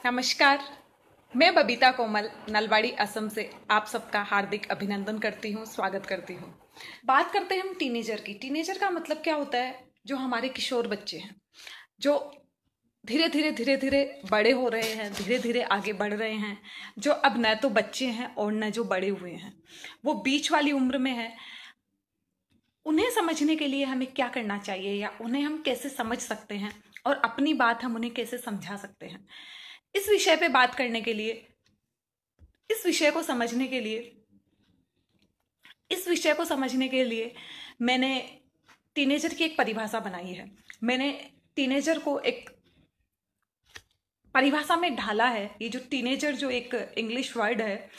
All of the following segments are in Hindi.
नमस्कार। मैं बबीता कोमल नलवाड़ी असम से आप सबका हार्दिक अभिनंदन करती हूँ, स्वागत करती हूँ। बात करते हैं हम टीनेजर की। टीनेजर का मतलब क्या होता है? जो हमारे किशोर बच्चे हैं, जो धीरे धीरे बड़े हो रहे हैं, धीरे धीरे आगे बढ़ रहे हैं, जो अब न तो बच्चे हैं और न जो बड़े हुए हैं, वो बीच वाली उम्र में है। उन्हें समझने के लिए हमें क्या करना चाहिए या उन्हें हम कैसे समझ सकते हैं और अपनी बात हम उन्हें कैसे समझा सकते हैं, इस विषय पे बात करने के लिए, इस विषय को समझने के लिए इस विषय को समझने के लिए मैंने टीनेजर की एक परिभाषा बनाई है। मैंने टीनेजर को एक परिभाषा में ढाला है। ये जो टीनेजर जो एक इंग्लिश वर्ड है,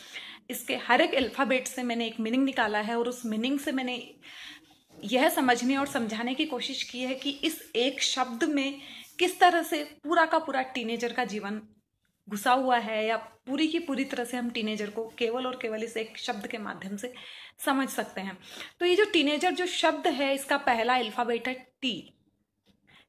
इसके हर एक अल्फाबेट से मैंने एक मीनिंग निकाला है और उस मीनिंग से मैंने यह समझने और समझाने की कोशिश की है कि इस एक शब्द में किस तरह से पूरा का पूरा टीनेजर का जीवन घुसा हुआ है, या पूरी की पूरी तरह से हम टीनेजर को केवल और केवल इस एक शब्द के माध्यम से समझ सकते हैं। तो ये जो टीनेजर जो शब्द है, इसका पहला अल्फाबेट है टी।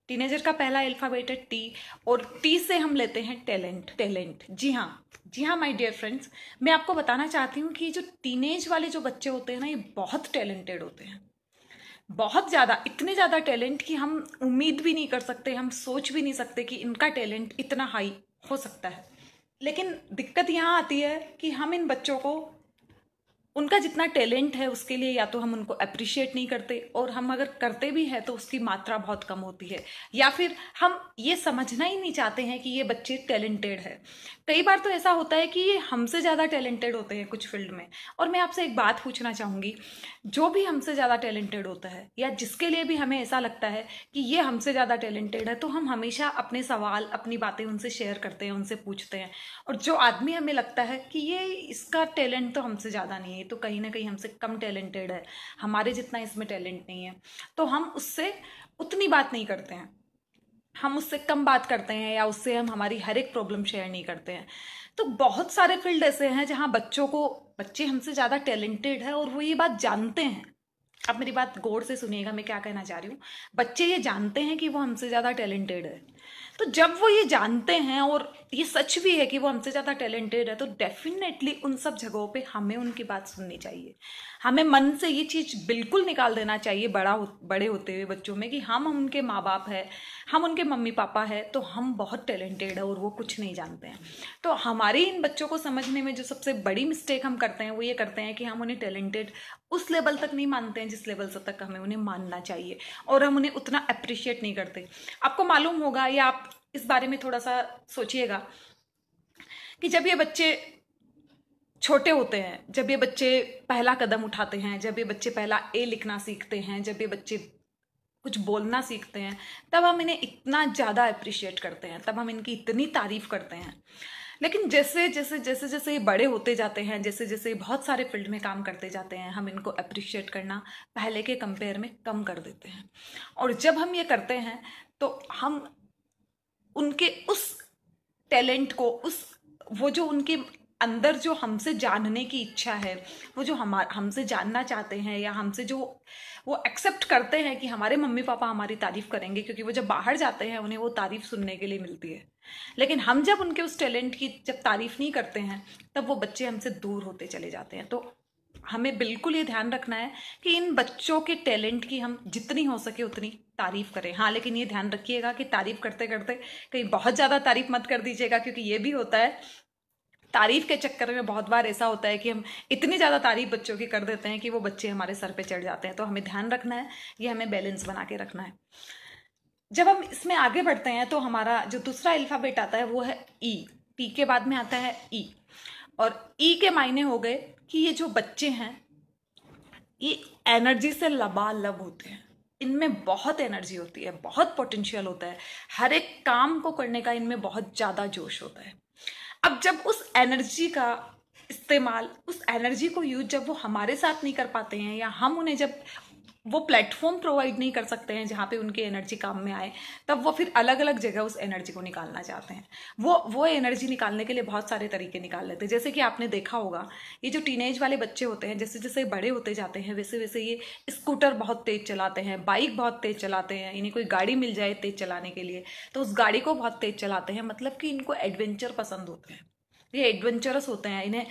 टीनेजर का पहला अल्फाबेट है टी, और टी से हम लेते हैं टैलेंट। जी हाँ माय डियर फ्रेंड्स, मैं आपको बताना चाहती हूँ कि जो टीनेज वाले जो बच्चे होते हैं ना, ये बहुत टैलेंटेड होते हैं। बहुत ज़्यादा, इतने ज़्यादा टैलेंट कि हम उम्मीद भी नहीं कर सकते, हम सोच भी नहीं सकते कि इनका टैलेंट इतना हाई हो सकता है। लेकिन दिक्कत यहाँ आती है कि हम इन बच्चों को, उनका जितना टैलेंट है उसके लिए या तो हम उनको अप्रिशिएट नहीं करते, और हम अगर करते भी हैं तो उसकी मात्रा बहुत कम होती है, या फिर हम ये समझना ही नहीं चाहते हैं कि ये बच्चे टैलेंटेड है। कई बार तो ऐसा होता है कि ये हमसे ज़्यादा टैलेंटेड होते हैं कुछ फील्ड में। और मैं आपसे एक बात पूछना चाहूँगी, जो भी हमसे ज़्यादा टैलेंटेड होता है या जिसके लिए भी हमें ऐसा लगता है कि ये हमसे ज़्यादा टैलेंटेड है, तो हम हमेशा अपने सवाल, अपनी बातें उनसे शेयर करते हैं, उनसे पूछते हैं। और जो आदमी हमें लगता है कि ये, इसका टैलेंट तो हमसे ज़्यादा नहीं है, तो कहीं ना कहीं हमसे कम टैलेंटेड है, हमारे जितना इसमें टैलेंट नहीं है, तो हम उससे उतनी बात नहीं करते हैं, हम उससे कम बात करते हैं, या उससे हम हमारी हर एक प्रॉब्लम शेयर नहीं करते हैं। तो बहुत सारे फील्ड ऐसे हैं जहाँ बच्चे हमसे ज़्यादा टैलेंटेड है और वो ये बात जानते हैं। अब मेरी बात गौर से सुनिएगा, मैं क्या कहना चाह रही हूँ। बच्चे ये जानते हैं कि वो हमसे ज़्यादा टैलेंटेड है। तो जब वो ये जानते हैं और ये सच भी है कि वो हमसे ज़्यादा टैलेंटेड है, तो डेफिनेटली उन सब जगहों पे हमें उनकी बात सुननी चाहिए। हमें मन से ये चीज़ बिल्कुल निकाल देना चाहिए बड़े होते हुए बच्चों में, कि हम उनके माँ बाप है, हम उनके मम्मी पापा है, तो हम बहुत टैलेंटेड है और वो कुछ नहीं जानते हैं। तो हमारे इन बच्चों को समझने में जो सबसे बड़ी मिस्टेक हम करते हैं, वो ये करते हैं कि हम उन्हें टैलेंटेड उस लेवल तक नहीं मानते हैं जिस लेवल से तक हमें उन्हें मानना चाहिए, और हम उन्हें उतना अप्रिशिएट नहीं करते। आपको मालूम होगा, या आप इस बारे में थोड़ा सा सोचिएगा, कि जब ये बच्चे छोटे होते हैं, जब ये बच्चे पहला कदम उठाते हैं, जब ये बच्चे पहला ए लिखना सीखते हैं, जब ये बच्चे कुछ बोलना सीखते हैं, तब हम इन्हें इतना ज़्यादा अप्रिशिएट करते हैं, तब हम इनकी इतनी तारीफ करते हैं। लेकिन जैसे जैसे जैसे जैसे ये बड़े होते जाते हैं, जैसे जैसे बहुत सारे फील्ड में काम करते जाते हैं, हम इनको अप्रिशिएट करना पहले के कंपेयर में कम कर देते हैं। और जब हम ये करते हैं, तो हम उनके उस टैलेंट को, उस, वो जो उनके अंदर जो हमसे जानने की इच्छा है, वो जो हमसे जानना चाहते हैं, या हमसे जो वो एक्सेप्ट करते हैं कि हमारे मम्मी पापा हमारी तारीफ करेंगे, क्योंकि वो जब बाहर जाते हैं उन्हें वो तारीफ सुनने के लिए मिलती है। लेकिन हम जब उनके उस टैलेंट की जब तारीफ नहीं करते हैं, तब वो बच्चे हमसे दूर होते चले जाते हैं। तो हमें बिल्कुल ये ध्यान रखना है कि इन बच्चों के टैलेंट की हम जितनी हो सके उतनी तारीफ करें। हाँ, लेकिन ये ध्यान रखिएगा कि तारीफ करते करते कहीं बहुत ज़्यादा तारीफ मत कर दीजिएगा, क्योंकि ये भी होता है, तारीफ के चक्कर में बहुत बार ऐसा होता है कि हम इतनी ज़्यादा तारीफ बच्चों की कर देते हैं कि वो बच्चे हमारे सर पे चढ़ जाते हैं। तो हमें ध्यान रखना है, ये हमें बैलेंस बना के रखना है। जब हम इसमें आगे बढ़ते हैं, तो हमारा जो दूसरा अल्फाबेट आता है वो है ई। टी के बाद में आता है ई, और ई के मायने हो गए कि ये जो बच्चे हैं, ये एनर्जी से लबालब होते हैं। इनमें बहुत एनर्जी होती है, बहुत पोटेंशियल होता है, हर एक काम को करने का इनमें बहुत ज़्यादा जोश होता है। अब जब उस एनर्जी का इस्तेमाल, उस एनर्जी को यूज जब वो हमारे साथ नहीं कर पाते हैं, या हम उन्हें जब वो प्लेटफॉर्म प्रोवाइड नहीं कर सकते हैं जहाँ पे उनकी एनर्जी काम में आए, तब वो फिर अलग अलग जगह उस एनर्जी को निकालना चाहते हैं। वो एनर्जी निकालने के लिए बहुत सारे तरीके निकाल लेते हैं। जैसे कि आपने देखा होगा, ये जो टीनेज वाले बच्चे होते हैं, जैसे जैसे बड़े होते जाते हैं वैसे वैसे ये स्कूटर बहुत तेज चलाते हैं, बाइक बहुत तेज चलाते हैं। इन्हें कोई गाड़ी मिल जाए तेज चलाने के लिए तो उस गाड़ी को बहुत तेज चलाते हैं, मतलब कि इनको एडवेंचर पसंद होते हैं, ये एडवेंचरस होते हैं। इन्हें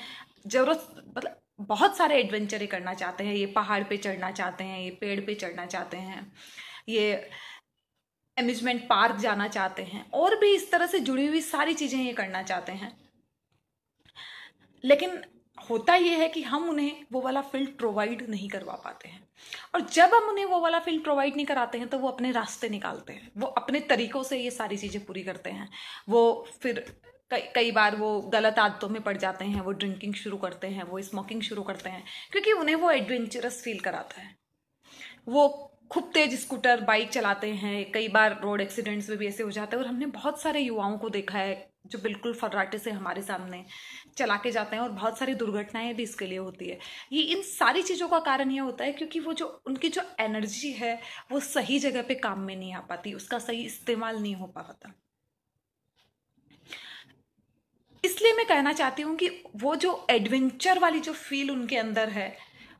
जरूरत मतलब बहुत सारे एडवेंचर ये करना चाहते हैं। ये पहाड़ पे चढ़ना चाहते हैं, ये पेड़ पे चढ़ना चाहते हैं, ये अम्यूजमेंट पार्क जाना चाहते हैं, और भी इस तरह से जुड़ी हुई सारी चीज़ें ये करना चाहते हैं। लेकिन होता ये है कि हम उन्हें वो वाला फील्ड प्रोवाइड नहीं करवा पाते हैं, और जब हम उन्हें वो वाला फील्ड प्रोवाइड नहीं कराते हैं तो वो अपने रास्ते निकालते हैं, वो अपने तरीकों से ये सारी चीज़ें पूरी करते हैं। वो फिर कई बार वो गलत आदतों में पड़ जाते हैं, वो ड्रिंकिंग शुरू करते हैं, वो स्मोकिंग शुरू करते हैं, क्योंकि उन्हें वो एडवेंचरस फील कराता है। वो खूब तेज स्कूटर बाइक चलाते हैं, कई बार रोड एक्सीडेंट्स में भी ऐसे हो जाते हैं, और हमने बहुत सारे युवाओं को देखा है जो बिल्कुल फर्राटे से हमारे सामने चला के जाते हैं, और बहुत सारी दुर्घटनाएं भी इसके लिए होती है। ये इन सारी चीज़ों का कारण ये होता है क्योंकि वो जो उनकी जो एनर्जी है वो सही जगह पे काम में नहीं आ पाती, उसका सही इस्तेमाल नहीं हो पाता। इसलिए मैं कहना चाहती हूँ कि वो जो एडवेंचर वाली जो फील उनके अंदर है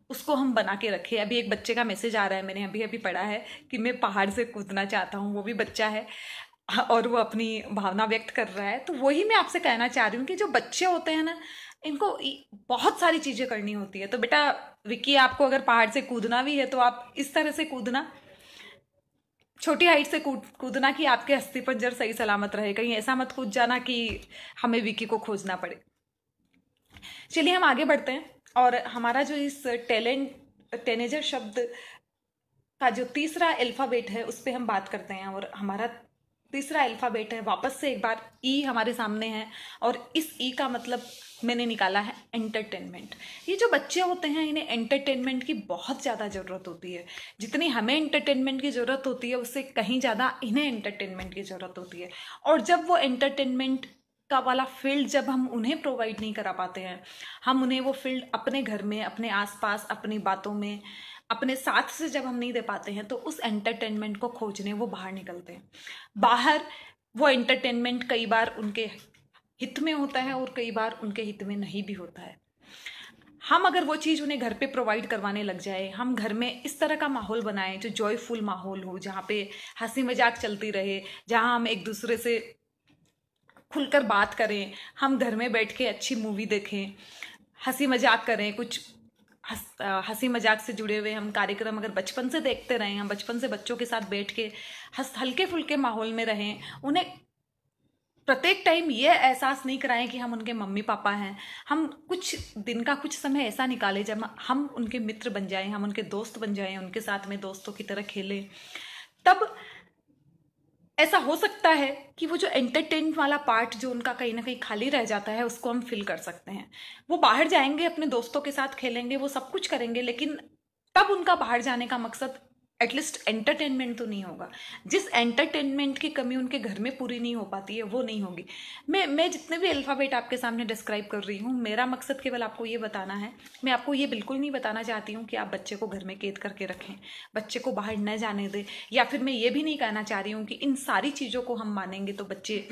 उसको हम बना के रखें। अभी एक बच्चे का मैसेज आ रहा है, मैंने अभी अभी पढ़ा है कि मैं पहाड़ से कूदना चाहता हूँ, वो भी बच्चा है और वो अपनी भावना व्यक्त कर रहा है। तो वही मैं आपसे कहना चाह रही हूँ कि जो बच्चे होते हैं ना, इनको बहुत सारी चीज़ें करनी होती है। तो बेटा विक्की, आपको अगर पहाड़ से कूदना भी है तो आप इस तरह से कूदना, छोटी हाइट से कूदना कि आपके अस्थि पंजर सही सलामत रहे। कहीं ऐसा मत कूद जाना कि हमें विकी को खोजना पड़े। चलिए हम आगे बढ़ते हैं, और हमारा जो इस टीनेजर शब्द का जो तीसरा अल्फाबेट है उस पर हम बात करते हैं। और हमारा तीसरा अल्फाबेट है, वापस से एक बार ई हमारे सामने है, और इस ई का मतलब मैंने निकाला है एंटरटेनमेंट। ये जो बच्चे होते हैं इन्हें एंटरटेनमेंट की बहुत ज़्यादा ज़रूरत होती है। जितनी हमें एंटरटेनमेंट की ज़रूरत होती है उससे कहीं ज़्यादा इन्हें एंटरटेनमेंट की ज़रूरत होती है। और जब वो एंटरटेनमेंट का वाला फील्ड जब हम उन्हें प्रोवाइड नहीं करा पाते हैं, हम उन्हें वो फील्ड अपने घर में, अपने आसपास, अपनी बातों में, अपने साथ से जब हम नहीं दे पाते हैं, तो उस एंटरटेनमेंट को खोजने वो बाहर निकलते हैं। बाहर वो एंटरटेनमेंट कई बार उनके हित में होता है और कई बार उनके हित में नहीं भी होता है। हम अगर वो चीज़ उन्हें घर पे प्रोवाइड करवाने लग जाए, हम घर में इस तरह का माहौल बनाएं जो जॉयफुल माहौल हो, जहाँ पे हंसी मजाक चलती रहे, जहाँ हम एक दूसरे से खुलकर बात करें, हम घर में बैठ के अच्छी मूवी देखें, हंसी मजाक करें, कुछ हंसी मजाक से जुड़े हुए हम कार्यक्रम अगर बचपन से देखते रहें, हम बचपन से बच्चों के साथ बैठ के हल्के फुल्के माहौल में रहें, उन्हें प्रत्येक टाइम ये एहसास नहीं कराएं कि हम उनके मम्मी पापा हैं। हम कुछ दिन का कुछ समय ऐसा निकालें जब हम उनके मित्र बन जाएं, हम उनके दोस्त बन जाएं, उनके साथ में दोस्तों की तरह खेलें। तब ऐसा हो सकता है कि वो जो एंटरटेन वाला पार्ट जो उनका कहीं ना कहीं खाली रह जाता है उसको हम फिल कर सकते हैं। वो बाहर जाएंगे, अपने दोस्तों के साथ खेलेंगे, वो सब कुछ करेंगे, लेकिन तब उनका बाहर जाने का मकसद एटलीस्ट एंटरटेनमेंट तो नहीं होगा। जिस एंटरटेनमेंट की कमी उनके घर में पूरी नहीं हो पाती है वो नहीं होगी। मैं जितने भी अल्फ़ाबेट आपके सामने डिस्क्राइब कर रही हूँ, मेरा मकसद केवल आपको ये बताना है। मैं आपको ये बिल्कुल नहीं बताना चाहती हूँ कि आप बच्चे को घर में कैद करके रखें, बच्चे को बाहर न जाने दें, या फिर मैं ये भी नहीं कहना चाह रही हूँ कि इन सारी चीज़ों को हम मानेंगे तो बच्चे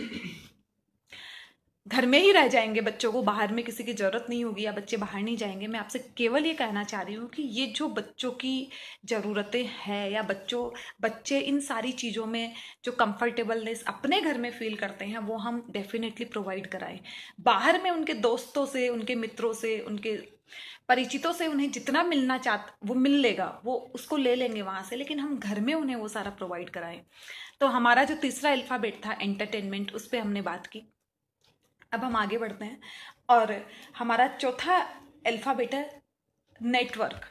घर में ही रह जाएंगे, बच्चों को बाहर में किसी की ज़रूरत नहीं होगी, या बच्चे बाहर नहीं जाएंगे। मैं आपसे केवल ये कहना चाह रही हूँ कि ये जो बच्चों की ज़रूरतें हैं, या बच्चे इन सारी चीज़ों में जो कंफर्टेबलनेस अपने घर में फील करते हैं वो हम डेफिनेटली प्रोवाइड कराएं। बाहर में उनके दोस्तों से, उनके मित्रों से, उनके परिचितों से उन्हें जितना मिलना वो मिल लेगा, वो उसको ले लेंगे वहाँ से, लेकिन हम घर में उन्हें वो सारा प्रोवाइड कराएं। तो हमारा जो तीसरा अल्फ़ाबेट था एंटरटेनमेंट, उस पर हमने बात की। अब हम आगे बढ़ते हैं, और हमारा चौथा अल्फ़ाबेट है नेटवर्क,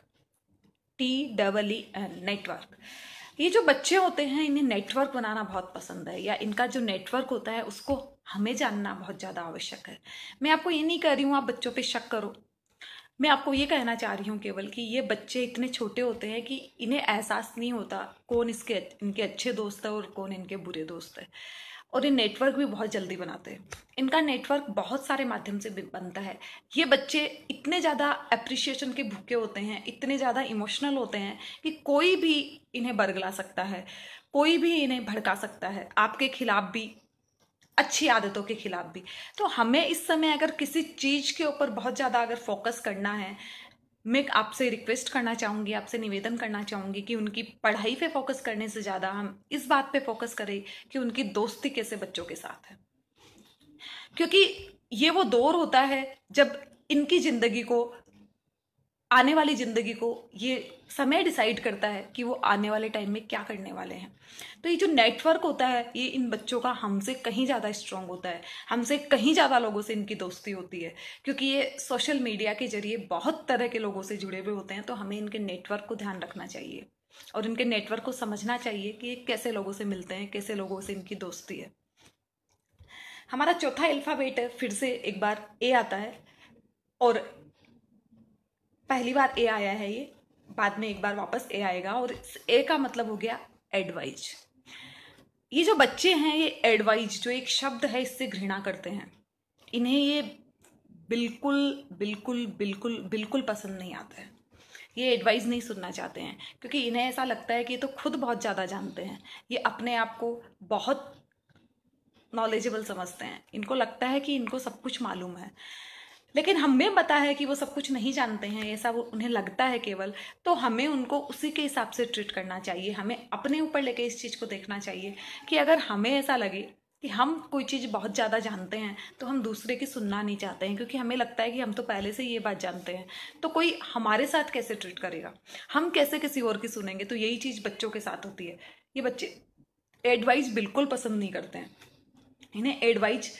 TEEN, नेटवर्क। ये जो बच्चे होते हैं इन्हें नेटवर्क बनाना बहुत पसंद है, या इनका जो नेटवर्क होता है उसको हमें जानना बहुत ज़्यादा आवश्यक है। मैं आपको ये नहीं कह रही हूँ आप बच्चों पे शक करो, मैं आपको ये कहना चाह रही हूँ केवल कि ये बच्चे इतने छोटे होते हैं कि इन्हें एहसास नहीं होता कौन इनके अच्छे दोस्त है और कौन इनके बुरे दोस्त है। और ये नेटवर्क भी बहुत जल्दी बनाते हैं। इनका नेटवर्क बहुत सारे माध्यम से बनता है। ये बच्चे इतने ज़्यादा अप्रिशिएशन के भूखे होते हैं, इतने ज़्यादा इमोशनल होते हैं कि कोई भी इन्हें बरगला सकता है, कोई भी इन्हें भड़का सकता है, आपके खिलाफ भी, अच्छी आदतों के खिलाफ भी। तो हमें इस समय अगर किसी चीज़ के ऊपर बहुत ज़्यादा अगर फोकस करना है, मैं आपसे रिक्वेस्ट करना चाहूँगी, आपसे निवेदन करना चाहूँगी कि उनकी पढ़ाई पे फोकस करने से ज़्यादा हम इस बात पे फोकस करें कि उनकी दोस्ती कैसे बच्चों के साथ है। क्योंकि ये वो दौर होता है जब इनकी ज़िंदगी को, आने वाली ज़िंदगी को ये समय डिसाइड करता है कि वो आने वाले टाइम में क्या करने वाले हैं। तो ये जो नेटवर्क होता है ये इन बच्चों का हमसे कहीं ज़्यादा स्ट्रांग होता है, हमसे कहीं ज़्यादा लोगों से इनकी दोस्ती होती है, क्योंकि ये सोशल मीडिया के जरिए बहुत तरह के लोगों से जुड़े हुए होते हैं। तो हमें इनके नेटवर्क को ध्यान रखना चाहिए और इनके नेटवर्क को समझना चाहिए कि ये कैसे लोगों से मिलते हैं, कैसे लोगों से इनकी दोस्ती है। हमारा चौथा अल्फाबेट है, फिर से एक बार ए आता है, और पहली बार ए आया है, ये बाद में एक बार वापस ए आएगा, और इस ए का मतलब हो गया एडवाइज। ये जो बच्चे हैं ये एडवाइज जो एक शब्द है इससे घृणा करते हैं। इन्हें ये बिल्कुल बिल्कुल बिल्कुल बिल्कुल पसंद नहीं आता है। ये एडवाइस नहीं सुनना चाहते हैं क्योंकि इन्हें ऐसा लगता है कि ये तो खुद बहुत ज़्यादा जानते हैं, ये अपने आप को बहुत नॉलेजेबल समझते हैं। इनको लगता है कि इनको सब कुछ मालूम है, लेकिन हमें पता है कि वो सब कुछ नहीं जानते हैं, ऐसा वो उन्हें लगता है केवल। तो हमें उनको उसी के हिसाब से ट्रीट करना चाहिए। हमें अपने ऊपर लेके इस चीज़ को देखना चाहिए कि अगर हमें ऐसा लगे कि हम कोई चीज़ बहुत ज़्यादा जानते हैं तो हम दूसरे की सुनना नहीं चाहते हैं, क्योंकि हमें लगता है कि हम तो पहले से ये बात जानते हैं, तो कोई हमारे साथ कैसे ट्रीट करेगा, हम कैसे किसी और की सुनेंगे। तो यही चीज़ बच्चों के साथ होती है। ये बच्चे एडवाइस बिल्कुल पसंद नहीं करते हैं, इन्हें एडवाइस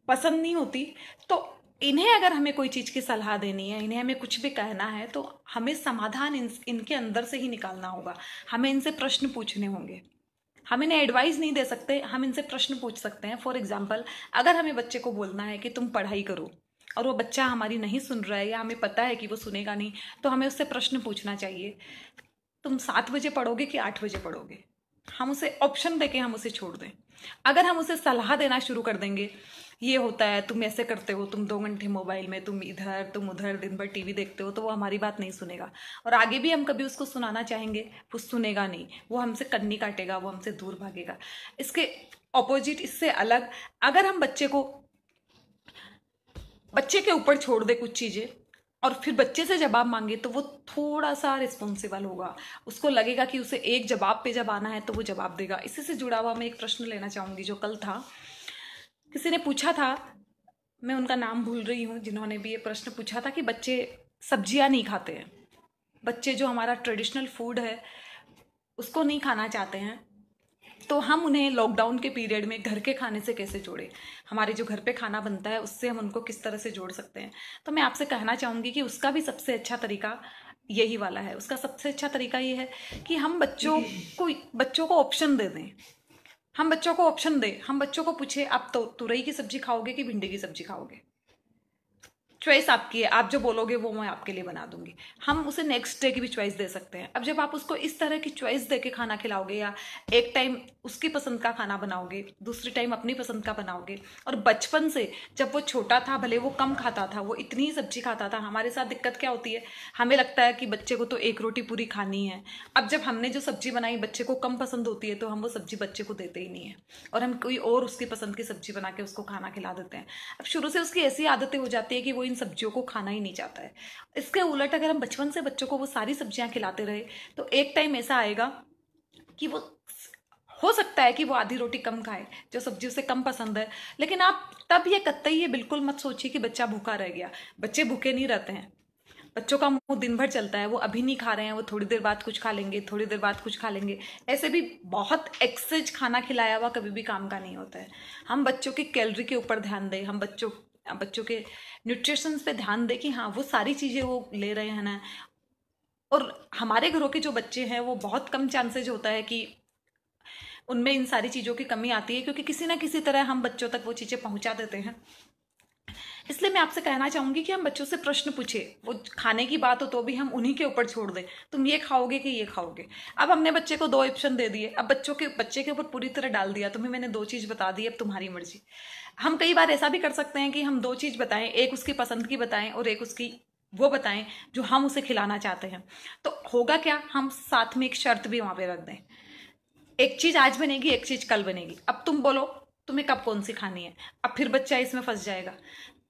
पसंद नहीं होती। तो इन्हें अगर हमें कोई चीज़ की सलाह देनी है, इन्हें हमें कुछ भी कहना है, तो हमें समाधान इनके अंदर से ही निकालना होगा। हमें इनसे प्रश्न पूछने होंगे। हम इन्हें एडवाइस नहीं दे सकते, हम इनसे प्रश्न पूछ सकते हैं। फॉर एग्जाम्पल, अगर हमें बच्चे को बोलना है कि तुम पढ़ाई करो और वो बच्चा हमारी नहीं सुन रहा है या हमें पता है कि वो सुनेगा नहीं, तो हमें उससे प्रश्न पूछना चाहिए, तुम 7 बजे पढ़ोगे कि 8 बजे पढ़ोगे। हम उसे ऑप्शन देके हम उसे छोड़ दें। अगर हम उसे सलाह देना शुरू कर देंगे, ये होता है, तुम ऐसे करते हो, तुम 2 घंटे मोबाइल में, तुम इधर तुम उधर दिन भर टीवी देखते हो, तो वो हमारी बात नहीं सुनेगा। और आगे भी हम कभी उसको सुनाना चाहेंगे, वो सुनेगा नहीं, वो हमसे कन्नी काटेगा, वो हमसे दूर भागेगा। इसके ऑपोजिट, इससे अलग, अगर हम बच्चे के ऊपर छोड़ दे कुछ चीज़ें और फिर बच्चे से जवाब मांगे, तो वो थोड़ा सा रिस्पॉन्सिबल होगा। उसको लगेगा कि उसे एक जवाब पे जब आना है तो वो जवाब देगा। इसी से जुड़ा हुआ मैं एक प्रश्न लेना चाहूँगी जो कल था। किसी ने पूछा था, मैं उनका नाम भूल रही हूँ, जिन्होंने भी ये प्रश्न पूछा था कि बच्चे सब्जियाँ नहीं खाते हैं, बच्चे जो हमारा ट्रेडिशनल फूड है उसको नहीं खाना चाहते हैं, तो हम उन्हें लॉकडाउन के पीरियड में घर के खाने से कैसे जोड़ें, हमारे जो घर पे खाना बनता है उससे हम उनको किस तरह से जोड़ सकते हैं। तो मैं आपसे कहना चाहूँगी कि उसका भी सबसे अच्छा तरीका यही वाला है। उसका सबसे अच्छा तरीका ये है कि हम बच्चों को ऑप्शन दे दें। हम बच्चों को ऑप्शन दें, हम बच्चों को पूछे, आप तो तुरई की सब्जी खाओगे कि भिंडी की सब्जी खाओगे, चॉइस आपकी है, आप जो बोलोगे वो मैं आपके लिए बना दूंगी। हम उसे नेक्स्ट डे की भी चॉइस दे सकते हैं। अब जब आप उसको इस तरह की चॉइस दे के खाना खिलाओगे, या एक टाइम उसकी पसंद का खाना बनाओगे, दूसरी टाइम अपनी पसंद का बनाओगे, और बचपन से जब वो छोटा था, भले वो कम खाता था, वो इतनी ही सब्जी खाता था। हमारे साथ दिक्कत क्या होती है, हमें लगता है कि बच्चे को तो एक रोटी पूरी खानी है। अब जब हमने जो सब्जी बनाई बच्चे को कम पसंद होती है, तो हम वो सब्जी बच्चे को देते ही नहीं है और हम कोई और उसकी पसंद की सब्जी बना के उसको खाना खिला देते हैं। अब शुरू से उसकी ऐसी आदतें हो जाती है कि वो इन सब्जियों को खाना ही नहीं चाहता है। इसके उलट अगर हम बचपन से बच्चों को वो सारी सब्जियां खिलाते रहे, तो एक टाइम ऐसा आएगा कि वो, हो सकता है कि वो आधी रोटी कम खाए, जो सब्जी उसे कम पसंद है, लेकिन आप तब ये कतई ये बिल्कुल मत सोचिए कि बच्चा भूखा रह गया। बच्चे भूखे नहीं रहते हैं, बच्चों का मुंह दिन भर चलता है। वो अभी नहीं खा रहे हैं, वो थोड़ी देर बाद कुछ खा लेंगे, थोड़ी देर बाद कुछ खा लेंगे। ऐसे भी बहुत एक्सेज खाना खिलाया हुआ कभी भी काम का नहीं होता है। हम बच्चों की कैलोरी के ऊपर ध्यान दें, हम बच्चों के न्यूट्रिशंस पे ध्यान दें कि हाँ वो सारी चीज़ें वो ले रहे हैं ना। और हमारे घरों के जो बच्चे हैं वो बहुत कम चांसेज होता है कि उनमें इन सारी चीज़ों की कमी आती है, क्योंकि किसी ना किसी तरह हम बच्चों तक वो चीज़ें पहुंचा देते हैं। इसलिए मैं आपसे कहना चाहूंगी कि हम बच्चों से प्रश्न पूछे, वो खाने की बात हो तो भी हम उन्हीं के ऊपर छोड़ दें, तुम ये खाओगे कि ये खाओगे। अब हमने बच्चे को 2 ऑप्शन दे दिए, अब बच्चे के ऊपर पूरी तरह डाल दिया, तुम्हें मैंने 2 चीज बता दी, अब तुम्हारी मर्जी। हम कई बार ऐसा भी कर सकते हैं कि हम 2 चीज बताएं, एक उसकी पसंद की बताएं और एक उसकी वो बताएं जो हम उसे खिलाना चाहते हैं। तो होगा क्या, हम साथ में एक शर्त भी वहां पे रख दें, एक चीज आज बनेगी, एक चीज कल बनेगी, अब तुम बोलो तुम्हें कब कौन सी खानी है। अब फिर बच्चा इसमें फंस जाएगा,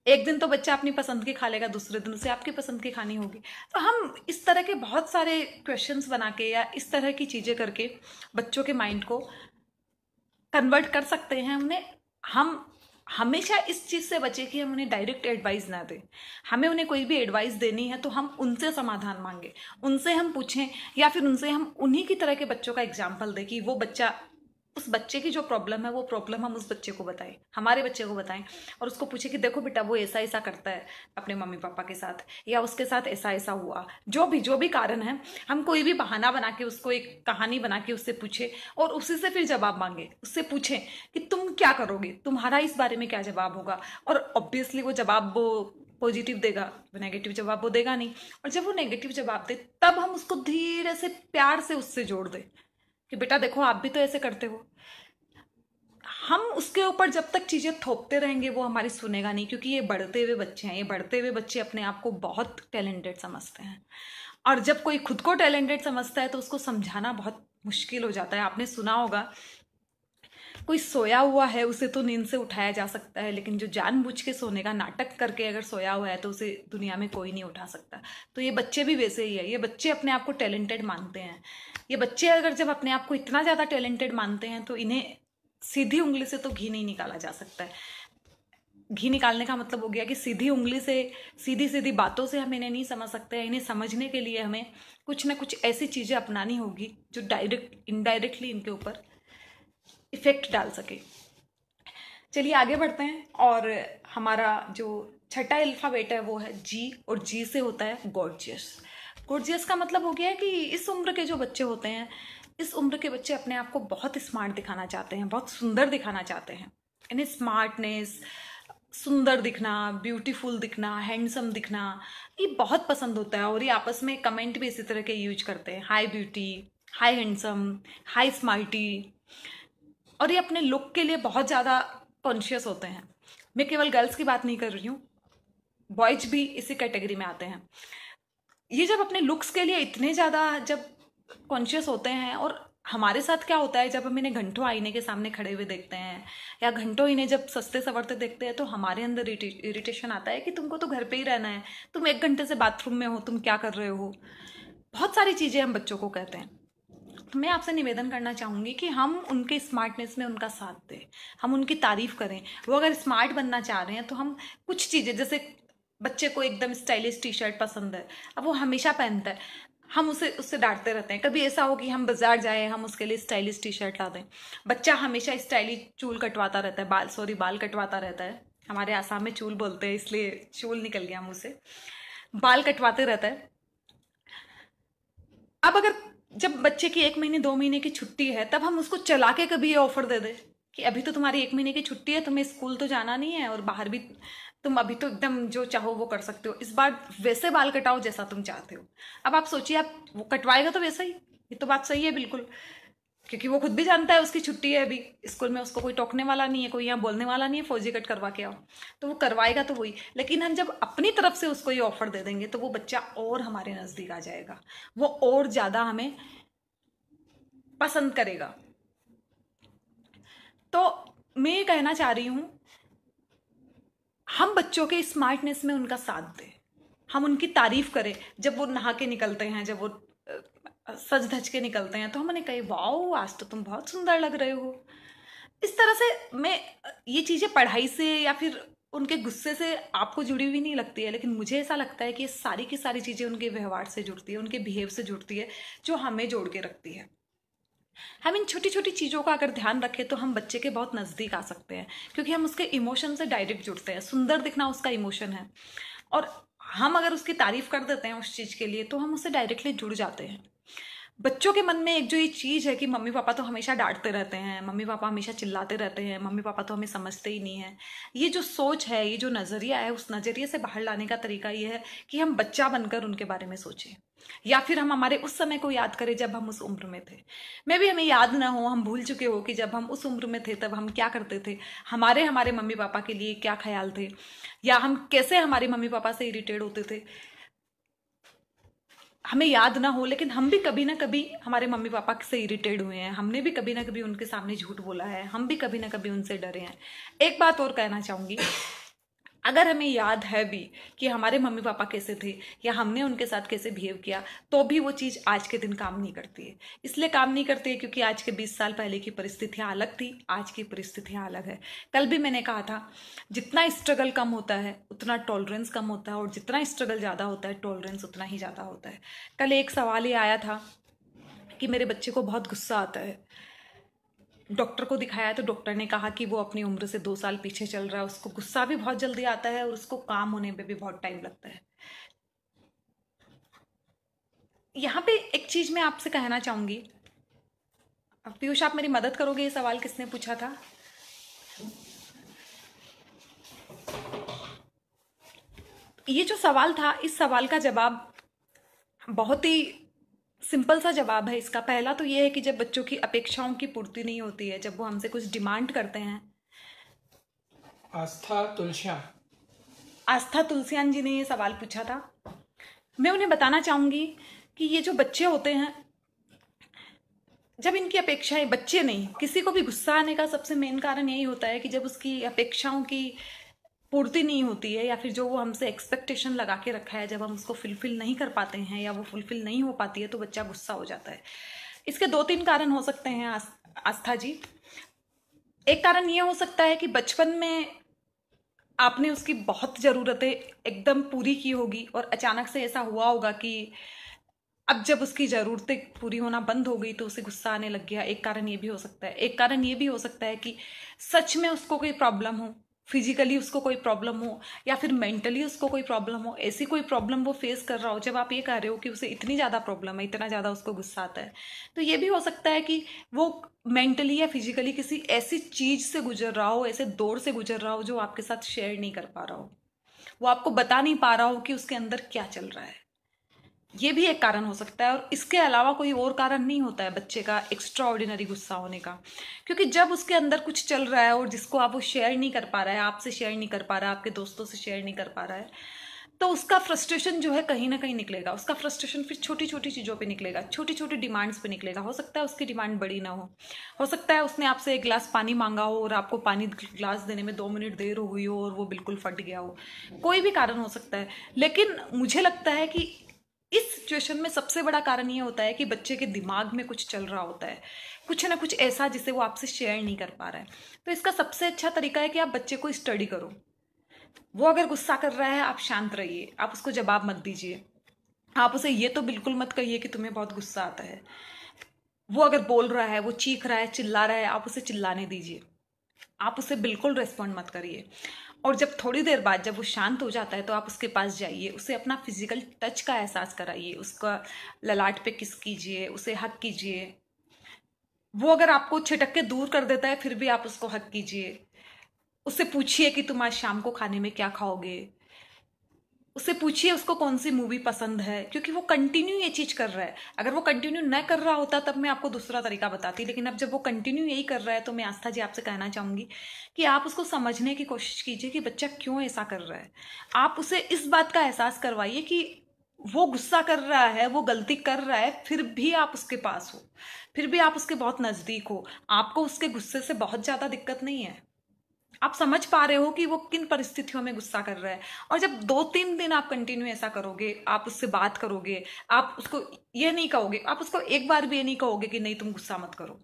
एक दिन तो बच्चा अपनी पसंद की खा लेगा, दूसरे दिन उसे आपकी पसंद की खानी होगी। तो हम इस तरह के बहुत सारे क्वेश्चंस बना के या इस तरह की चीजें करके बच्चों के माइंड को कन्वर्ट कर सकते हैं। हम हमेशा इस चीज से बचे कि हम उन्हें डायरेक्ट एडवाइस ना दें। हमें उन्हें कोई भी एडवाइस देनी है तो हम उनसे समाधान मांगे, उनसे हम पूछें, या फिर उनसे हम उन्हीं की तरह के बच्चों का एग्जाम्पल दें कि वो बच्चा, उस बच्चे की जो प्रॉब्लम है वो प्रॉब्लम हम उस बच्चे को बताएं, हमारे बच्चे को बताएं, और उसको पूछे कि देखो बेटा वो ऐसा ऐसा करता है अपने मम्मी पापा के साथ, या उसके साथ ऐसा ऐसा हुआ, जो भी कारण है। हम कोई भी बहाना बना के उसको एक कहानी बना के उससे पूछे और उसी से फिर जवाब मांगे, उससे पूछें कि तुम क्या करोगे, तुम्हारा इस बारे में क्या जवाब होगा। और ऑब्वियसली वो जवाब वो पॉजिटिव देगा, वो नेगेटिव जवाब वो देगा नहीं। और जब वो नेगेटिव जवाब दे तब हम उसको धीरे से प्यार से उससे जोड़ दें कि बेटा देखो आप भी तो ऐसे करते हो। हम उसके ऊपर जब तक चीजें थोपते रहेंगे वो हमारी सुनेगा नहीं, क्योंकि ये बढ़ते हुए बच्चे हैं, ये बढ़ते हुए बच्चे अपने आप को बहुत टैलेंटेड समझते हैं। और जब कोई खुद को टैलेंटेड समझता है तो उसको समझाना बहुत मुश्किल हो जाता है। आपने सुना होगा, कोई सोया हुआ है उसे तो नींद से उठाया जा सकता है, लेकिन जो जानबूझ के सोने का नाटक करके अगर सोया हुआ है तो उसे दुनिया में कोई नहीं उठा सकता। तो ये बच्चे भी वैसे ही है, ये बच्चे अपने आप को टैलेंटेड मानते हैं। ये बच्चे अगर जब अपने आप को इतना ज्यादा टैलेंटेड मानते हैं तो इन्हें सीधी उंगली से तो घी नहीं निकाला जा सकता है। घी निकालने का मतलब हो गया कि सीधी उंगली से, सीधी सीधी बातों से हम इन्हें नहीं समझ सकते हैं। इन्हें समझने के लिए हमें कुछ ना कुछ ऐसी चीजें अपनानी होगी जो डायरेक्ट इनडायरेक्टली इनके ऊपर इफेक्ट डाल सके। चलिए आगे बढ़ते हैं, और हमारा जो छठा अल्फाबेट है वो है जी, और जी से होता है गॉर्जियस। गॉर्जियस का मतलब हो गया है कि इस उम्र के जो बच्चे होते हैं, इस उम्र के बच्चे अपने आप को बहुत स्मार्ट दिखाना चाहते हैं, बहुत सुंदर दिखाना चाहते हैं। इन्हें स्मार्टनेस, सुंदर दिखना, ब्यूटीफुल दिखना, हैंडसम दिखना ये बहुत पसंद होता है। और ये आपस में कमेंट भी इसी तरह के यूज करते हैं, high beauty, high handsome, high smarty. और ये अपने लुक के लिए बहुत ज़्यादा कॉन्शियस होते हैं। मैं केवल गर्ल्स की बात नहीं कर रही हूँ, बॉयज भी इसी कैटेगरी में आते हैं। ये जब अपने लुक्स के लिए इतने ज़्यादा जब कॉन्शियस होते हैं, और हमारे साथ क्या होता है जब हम इन्हें घंटों आईने के सामने खड़े हुए देखते हैं या घंटों इन्हें जब सस्ते सवरते देखते हैं, तो हमारे अंदर इरिटेशन आता है कि तुमको तो घर पे ही रहना है, तुम 1 घंटे से बाथरूम में हो, तुम क्या कर रहे हो। बहुत सारी चीज़ें हम बच्चों को कहते हैं। तो मैं आपसे निवेदन करना चाहूंगी कि हम उनके स्मार्टनेस में उनका साथ दें, हम उनकी तारीफ करें। वो अगर स्मार्ट बनना चाह रहे हैं तो हम कुछ चीज़ें, जैसे बच्चे को एकदम स्टाइलिश टी शर्ट पसंद है, अब वो हमेशा पहनता है, हम उसे उससे डांटते रहते हैं। कभी ऐसा हो कि हम बाजार जाए, हम उसके लिए स्टाइलिश टी शर्ट ला दें। बच्चा हमेशा स्टाइलिश चूल कटवाता रहता है, बाल कटवाता रहता है। हमारे आसाम में चूल बोलते हैं इसलिए चूल निकल गया मुंह से। बाल कटवाते रहता है। अब अगर जब बच्चे की 1 महीने 2 महीने की छुट्टी है, तब हम उसको चला के कभी ये ऑफर दे दे कि अभी तो तुम्हारी 1 महीने की छुट्टी है, तुम्हें स्कूल तो जाना नहीं है और बाहर भी तुम अभी तो एकदम जो चाहो वो कर सकते हो, इस बार वैसे बाल कटाओ जैसा तुम चाहते हो। अब आप सोचिए, आप वो कटवाएगा तो वैसा ही, ये तो बात सही है बिल्कुल, क्योंकि वो खुद भी जानता है उसकी छुट्टी है, अभी स्कूल में उसको कोई टोकने वाला नहीं है, कोई यहाँ बोलने वाला नहीं है फौजी कट करवा के आओ, तो वो करवाएगा तो वही। लेकिन हम जब अपनी तरफ से उसको ये ऑफर दे देंगे तो वो बच्चा और हमारे नजदीक आ जाएगा, वो और ज्यादा हमें पसंद करेगा। तो मैं ये कहना चाह रही हूं, हम बच्चों के स्मार्टनेस में उनका साथ दें, हम उनकी तारीफ करें। जब वो नहा के निकलते हैं, जब वो सज धज के निकलते हैं, तो हम उन्हें कहें वाओ आज तो तुम बहुत सुंदर लग रहे हो। इस तरह से मैं, ये चीजें पढ़ाई से या फिर उनके गुस्से से आपको जुड़ी हुई नहीं लगती है, लेकिन मुझे ऐसा लगता है कि ये सारी की सारी चीजें उनके व्यवहार से जुड़ती है, उनके बिहेव से जुड़ती है, जो हमें जोड़ के रखती है। हम इन छोटी छोटी चीज़ों का अगर ध्यान रखें तो हम बच्चे के बहुत नज़दीक आ सकते हैं, क्योंकि हम उसके इमोशन से डायरेक्ट जुड़ते हैं। सुंदर दिखना उसका इमोशन है, और हम अगर उसकी तारीफ कर देते हैं उस चीज़ के लिए तो हम उससे डायरेक्टली जुड़ जाते हैं। बच्चों के मन में एक जो ये चीज़ है कि मम्मी पापा तो हमेशा डांटते रहते हैं, मम्मी पापा हमेशा चिल्लाते रहते हैं, मम्मी पापा तो हमें समझते ही नहीं है। ये जो सोच है, ये जो नज़रिया है, उस नज़रिए से बाहर लाने का तरीका ये है कि हम बच्चा बनकर उनके बारे में सोचें, या फिर हम हमारे उस समय को याद करें जब हम उस उम्र में थे। मे भी हमें याद ना हो, हम भूल चुके हो कि जब हम उस उम्र में थे तब हम क्या करते थे, हमारे हमारे मम्मी पापा के लिए क्या ख्याल थे, या हम कैसे हमारे मम्मी पापा से इरिटेट होते थे। हमें याद ना हो, लेकिन हम भी कभी ना कभी हमारे मम्मी पापा से इरिटेट हुए हैं, हमने भी कभी ना कभी उनके सामने झूठ बोला है, हम भी कभी ना कभी उनसे डरे हैं। एक बात और कहना चाहूंगी, अगर हमें याद है भी कि हमारे मम्मी पापा कैसे थे या हमने उनके साथ कैसे बिहेव किया, तो भी वो चीज़ आज के दिन काम नहीं करती है। इसलिए काम नहीं करती है क्योंकि आज के 20 साल पहले की परिस्थितियाँ अलग थी, आज की परिस्थितियाँ अलग है। कल भी मैंने कहा था, जितना स्ट्रगल कम होता है उतना टॉलरेंस कम होता है, और जितना स्ट्रगल ज़्यादा होता है टॉलरेंस उतना ही ज़्यादा होता है। कल एक सवाल ये आया था कि मेरे बच्चे को बहुत गुस्सा आता है, डॉक्टर को दिखाया तो डॉक्टर ने कहा कि वो अपनी उम्र से 2 साल पीछे चल रहा है, उसको गुस्सा भी बहुत जल्दी आता है और उसको काम होने पे भी बहुत टाइम लगता है। यहाँ पे एक चीज मैं आपसे कहना चाहूंगी, पीयूष आप मेरी मदद करोगे, ये सवाल किसने पूछा था? ये जो सवाल था, इस सवाल का जवाब बहुत ही सिंपल सा जवाब है इसका। पहला तो ये है कि जब बच्चों की अपेक्षाओं की पूर्ति नहीं होती है, जब वो हमसे कुछ डिमांड करते हैं। आस्था तुलसियान जी ने ये सवाल पूछा था। मैं उन्हें बताना चाहूंगी कि ये जो बच्चे होते हैं, जब इनकी अपेक्षाएं, बच्चे नहीं, किसी को भी गुस्सा आने का सबसे मेन कारण यही होता है कि जब उसकी अपेक्षाओं की पूर्ति नहीं होती है, या फिर जो वो हमसे एक्सपेक्टेशन लगा के रखा है, जब हम उसको फुलफिल नहीं कर पाते हैं या वो फुलफिल नहीं हो पाती है, तो बच्चा गुस्सा हो जाता है। इसके 2-3 कारण हो सकते हैं आस्था जी। एक कारण ये हो सकता है कि बचपन में आपने उसकी बहुत ज़रूरतें एकदम पूरी की होगी और अचानक से ऐसा हुआ होगा कि अब जब उसकी ज़रूरतें पूरी होना बंद हो गई तो उसे गुस्सा आने लग गया। एक कारण ये भी हो सकता है। एक कारण ये भी हो सकता है कि सच में उसको कोई प्रॉब्लम हो, फिजिकली उसको कोई प्रॉब्लम हो, या फिर मेंटली उसको कोई प्रॉब्लम हो, ऐसी कोई प्रॉब्लम वो फेस कर रहा हो। जब आप ये कह रहे हो कि उसे इतनी ज़्यादा प्रॉब्लम है, इतना ज़्यादा उसको गुस्सा आता है, तो ये भी हो सकता है कि वो मेंटली या फिजिकली किसी ऐसी चीज़ से गुजर रहा हो, ऐसे दौर से गुजर रहा हो जो आपके साथ शेयर नहीं कर पा रहा हो, वो आपको बता नहीं पा रहा हो कि उसके अंदर क्या चल रहा है। ये भी एक कारण हो सकता है। और इसके अलावा कोई और कारण नहीं होता है बच्चे का एक्स्ट्रा ऑर्डिनरी गुस्सा होने का, क्योंकि जब उसके अंदर कुछ चल रहा है और जिसको आप वो शेयर नहीं कर पा रहा है, आपसे शेयर नहीं कर पा रहा है, आपके दोस्तों से शेयर नहीं कर पा रहा है, तो उसका फ्रस्ट्रेशन जो है कहीं ना कहीं निकलेगा। उसका फ्रस्ट्रेशन फिर छोटी छोटी चीज़ों पे निकलेगा, छोटी छोटी डिमांड्स पे निकलेगा। हो सकता है उसकी डिमांड बड़ी ना हो सकता है उसने आपसे 1 गिलास पानी मांगा हो और आपको पानी गिलास देने में 2 मिनट देर हो गई हो और वो बिल्कुल फट गया हो। कोई भी कारण हो सकता है, लेकिन मुझे लगता है कि इस सिचुएशन में सबसे बड़ा कारण ये होता है कि बच्चे के दिमाग में कुछ चल रहा होता है, कुछ ना कुछ ऐसा जिसे वो आपसे शेयर नहीं कर पा रहा है। तो इसका सबसे अच्छा तरीका है कि आप बच्चे को स्टडी करो। वो अगर गुस्सा कर रहा है, आप शांत रहिए, आप उसको जवाब मत दीजिए। आप उसे ये तो बिल्कुल मत कहिए कि तुम्हें बहुत गुस्सा आता है। वो अगर बोल रहा है, वो चीख रहा है, चिल्ला रहा है, आप उसे चिल्लाने दीजिए, आप उसे बिल्कुल रेस्पॉन्ड मत करिए। और जब थोड़ी देर बाद जब वो शांत हो जाता है तो आप उसके पास जाइए, उसे अपना फिजिकल टच का एहसास कराइए, उसका ललाट पे किस कीजिए, उसे हक कीजिए। वो अगर आपको छिटक के दूर कर देता है फिर भी आप उसको हक कीजिए। उससे पूछिए कि तुम आज शाम को खाने में क्या खाओगे। उससे पूछिए उसको कौन सी मूवी पसंद है, क्योंकि वो कंटिन्यू ये चीज कर रहा है। अगर वो कंटिन्यू न कर रहा होता तब मैं आपको दूसरा तरीका बताती, लेकिन अब जब वो कंटिन्यू यही कर रहा है, तो मैं आस्था जी आपसे कहना चाहूंगी कि आप उसको समझने की कोशिश कीजिए कि बच्चा क्यों ऐसा कर रहा है। आप उसे इस बात का एहसास करवाइए कि वो गुस्सा कर रहा है, वो गलती कर रहा है, फिर भी आप उसके पास हो, फिर भी आप उसके बहुत नजदीक हो, आपको उसके गुस्से से बहुत ज्यादा दिक्कत नहीं है। आप समझ पा रहे हो कि वो किन परिस्थितियों में गुस्सा कर रहा है। और जब 2-3 दिन आप कंटिन्यू ऐसा करोगे, आप उससे बात करोगे, आप उसको ये नहीं कहोगे, आप उसको एक बार भी ये नहीं कहोगे कि नहीं तुम गुस्सा मत करो,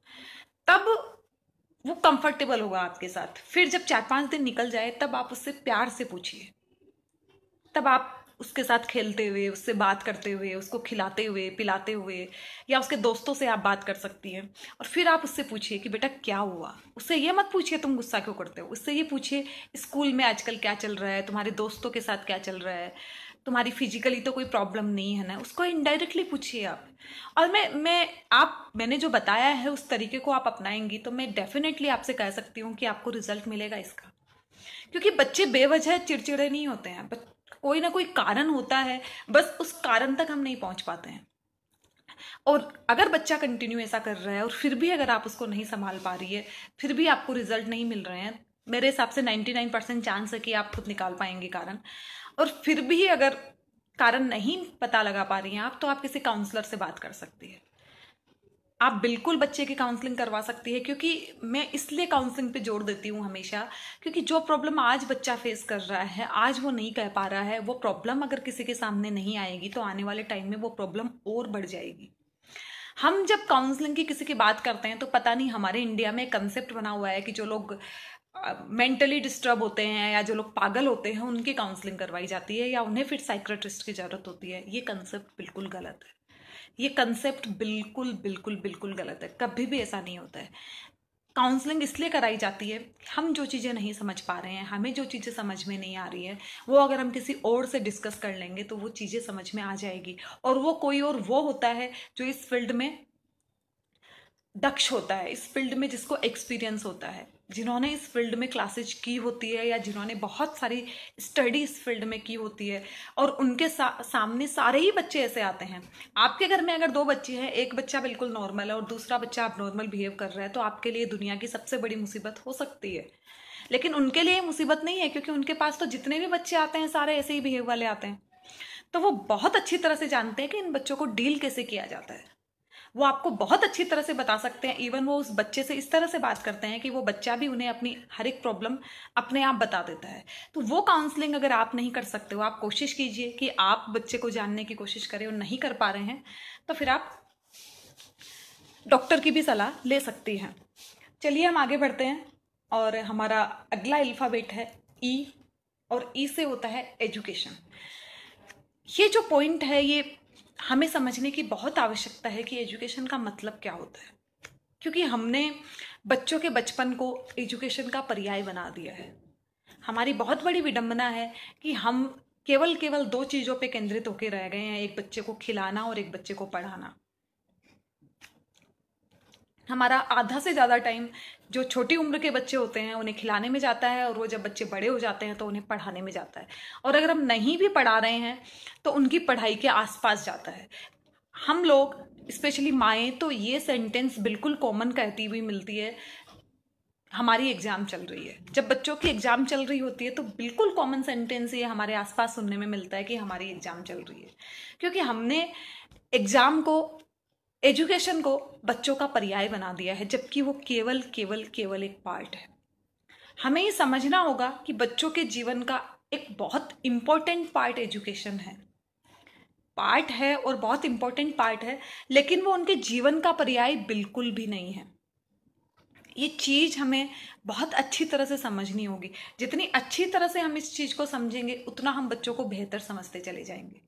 तब वो कंफर्टेबल होगा आपके साथ। फिर जब 4-5 दिन निकल जाए तब आप उससे प्यार से पूछिए, तब आप उसके साथ खेलते हुए, उससे बात करते हुए, उसको खिलाते हुए पिलाते हुए, या उसके दोस्तों से आप बात कर सकती हैं। और फिर आप उससे पूछिए कि बेटा क्या हुआ। उससे ये मत पूछिए तुम गुस्सा क्यों करते हो, उससे ये पूछिए स्कूल में आजकल क्या चल रहा है, तुम्हारे दोस्तों के साथ क्या चल रहा है, तुम्हारी फिजिकली तो कोई प्रॉब्लम नहीं है ना, उसको इनडायरेक्टली पूछिए आप। और मैंने जो बताया है उस तरीके को आप अपनाएंगी तो मैं डेफिनेटली आपसे कह सकती हूँ कि आपको रिजल्ट मिलेगा इसका। क्योंकि बच्चे बेवजह चिड़चिड़े नहीं होते हैं, कोई ना कोई कारण होता है, बस उस कारण तक हम नहीं पहुंच पाते हैं। और अगर बच्चा कंटिन्यू ऐसा कर रहा है और फिर भी अगर आप उसको नहीं संभाल पा रही है, फिर भी आपको रिजल्ट नहीं मिल रहे हैं, मेरे हिसाब से 99% चांस है कि आप खुद निकाल पाएंगे कारण। और फिर भी अगर कारण नहीं पता लगा पा रही हैं आप, तो आप किसी काउंसलर से बात कर सकती है। आप बिल्कुल बच्चे की काउंसलिंग करवा सकती है, क्योंकि मैं इसलिए काउंसलिंग पे जोर देती हूँ हमेशा, क्योंकि जो प्रॉब्लम आज बच्चा फेस कर रहा है, आज वो नहीं कह पा रहा है, वो प्रॉब्लम अगर किसी के सामने नहीं आएगी तो आने वाले टाइम में वो प्रॉब्लम और बढ़ जाएगी। हम जब काउंसलिंग की किसी की बात करते हैं तो पता नहीं हमारे इंडिया में कंसेप्ट बना हुआ है कि जो लोग मेंटली डिस्टर्ब होते हैं या जो लोग पागल होते हैं उनकी काउंसलिंग करवाई जाती है या उन्हें फिर साइकियाट्रिस्ट की जरूरत होती है। ये कंसेप्ट बिल्कुल गलत है। ये कंसेप्ट बिल्कुल बिल्कुल बिल्कुल गलत है, कभी भी ऐसा नहीं होता है। काउंसलिंग इसलिए कराई जाती है, हम जो चीज़ें नहीं समझ पा रहे हैं, हमें जो चीज़ें समझ में नहीं आ रही है, वो अगर हम किसी और से डिस्कस कर लेंगे तो वो चीज़ें समझ में आ जाएगी। और वो कोई और वो होता है जो इस फील्ड में दक्ष होता है, इस फील्ड में जिसको एक्सपीरियंस होता है, जिन्होंने इस फील्ड में क्लासेज की होती है या जिन्होंने बहुत सारी स्टडी इस फील्ड में की होती है। और उनके सामने सारे ही बच्चे ऐसे आते हैं। आपके घर में अगर 2 बच्चे हैं, एक बच्चा बिल्कुल नॉर्मल है और दूसरा बच्चा abnormal बिहेव कर रहा है, तो आपके लिए दुनिया की सबसे बड़ी मुसीबत हो सकती है। लेकिन उनके लिए मुसीबत नहीं है, क्योंकि उनके पास तो जितने भी बच्चे आते हैं सारे ऐसे ही बिहेव वाले आते हैं। तो वो बहुत अच्छी तरह से जानते हैं कि इन बच्चों को डील कैसे किया जाता है। वो आपको बहुत अच्छी तरह से बता सकते हैं। इवन वो उस बच्चे से इस तरह से बात करते हैं कि वो बच्चा भी उन्हें अपनी हर एक प्रॉब्लम अपने आप बता देता है। तो वो काउंसलिंग अगर आप नहीं कर सकते हो, आप कोशिश कीजिए कि आप बच्चे को जानने की कोशिश करें, और नहीं कर पा रहे हैं तो फिर आप डॉक्टर की भी सलाह ले सकती हैं। चलिए हम आगे बढ़ते हैं, और हमारा अगला अल्फाबेट है ई, और ई से होता है एजुकेशन। ये जो पॉइंट है, ये हमें समझने की बहुत आवश्यकता है कि एजुकेशन का मतलब क्या होता है। क्योंकि हमने बच्चों के बचपन को एजुकेशन का पर्याय बना दिया है। हमारी बहुत बड़ी विडंबना है कि हम केवल 2 चीज़ों पे केंद्रित होकर रह गए हैं, एक बच्चे को खिलाना और एक बच्चे को पढ़ाना। हमारा आधा से ज़्यादा टाइम जो छोटी उम्र के बच्चे होते हैं उन्हें खिलाने में जाता है, और वो जब बच्चे बड़े हो जाते हैं तो उन्हें पढ़ाने में जाता है। और अगर हम नहीं भी पढ़ा रहे हैं तो उनकी पढ़ाई के आसपास जाता है। हम लोग स्पेशली माएँ तो ये सेंटेंस बिल्कुल कॉमन कहती हुई मिलती है, हमारी एग्जाम चल रही है। जब बच्चों की एग्जाम चल रही होती है तो बिल्कुल कॉमन सेंटेंस ये हमारे आसपास सुनने में मिलता है कि हमारी एग्जाम चल रही है। क्योंकि हमने एग्जाम को, एजुकेशन को बच्चों का पर्याय बना दिया है, जबकि वो केवल केवल केवल एक पार्ट है। हमें ये समझना होगा कि बच्चों के जीवन का एक बहुत इंपॉर्टेंट पार्ट एजुकेशन है, पार्ट है और बहुत इंपॉर्टेंट पार्ट है, लेकिन वो उनके जीवन का पर्याय बिल्कुल भी नहीं है। ये चीज हमें बहुत अच्छी तरह से समझनी होगी। जितनी अच्छी तरह से हम इस चीज को समझेंगे उतना हम बच्चों को बेहतर समझते चले जाएंगे।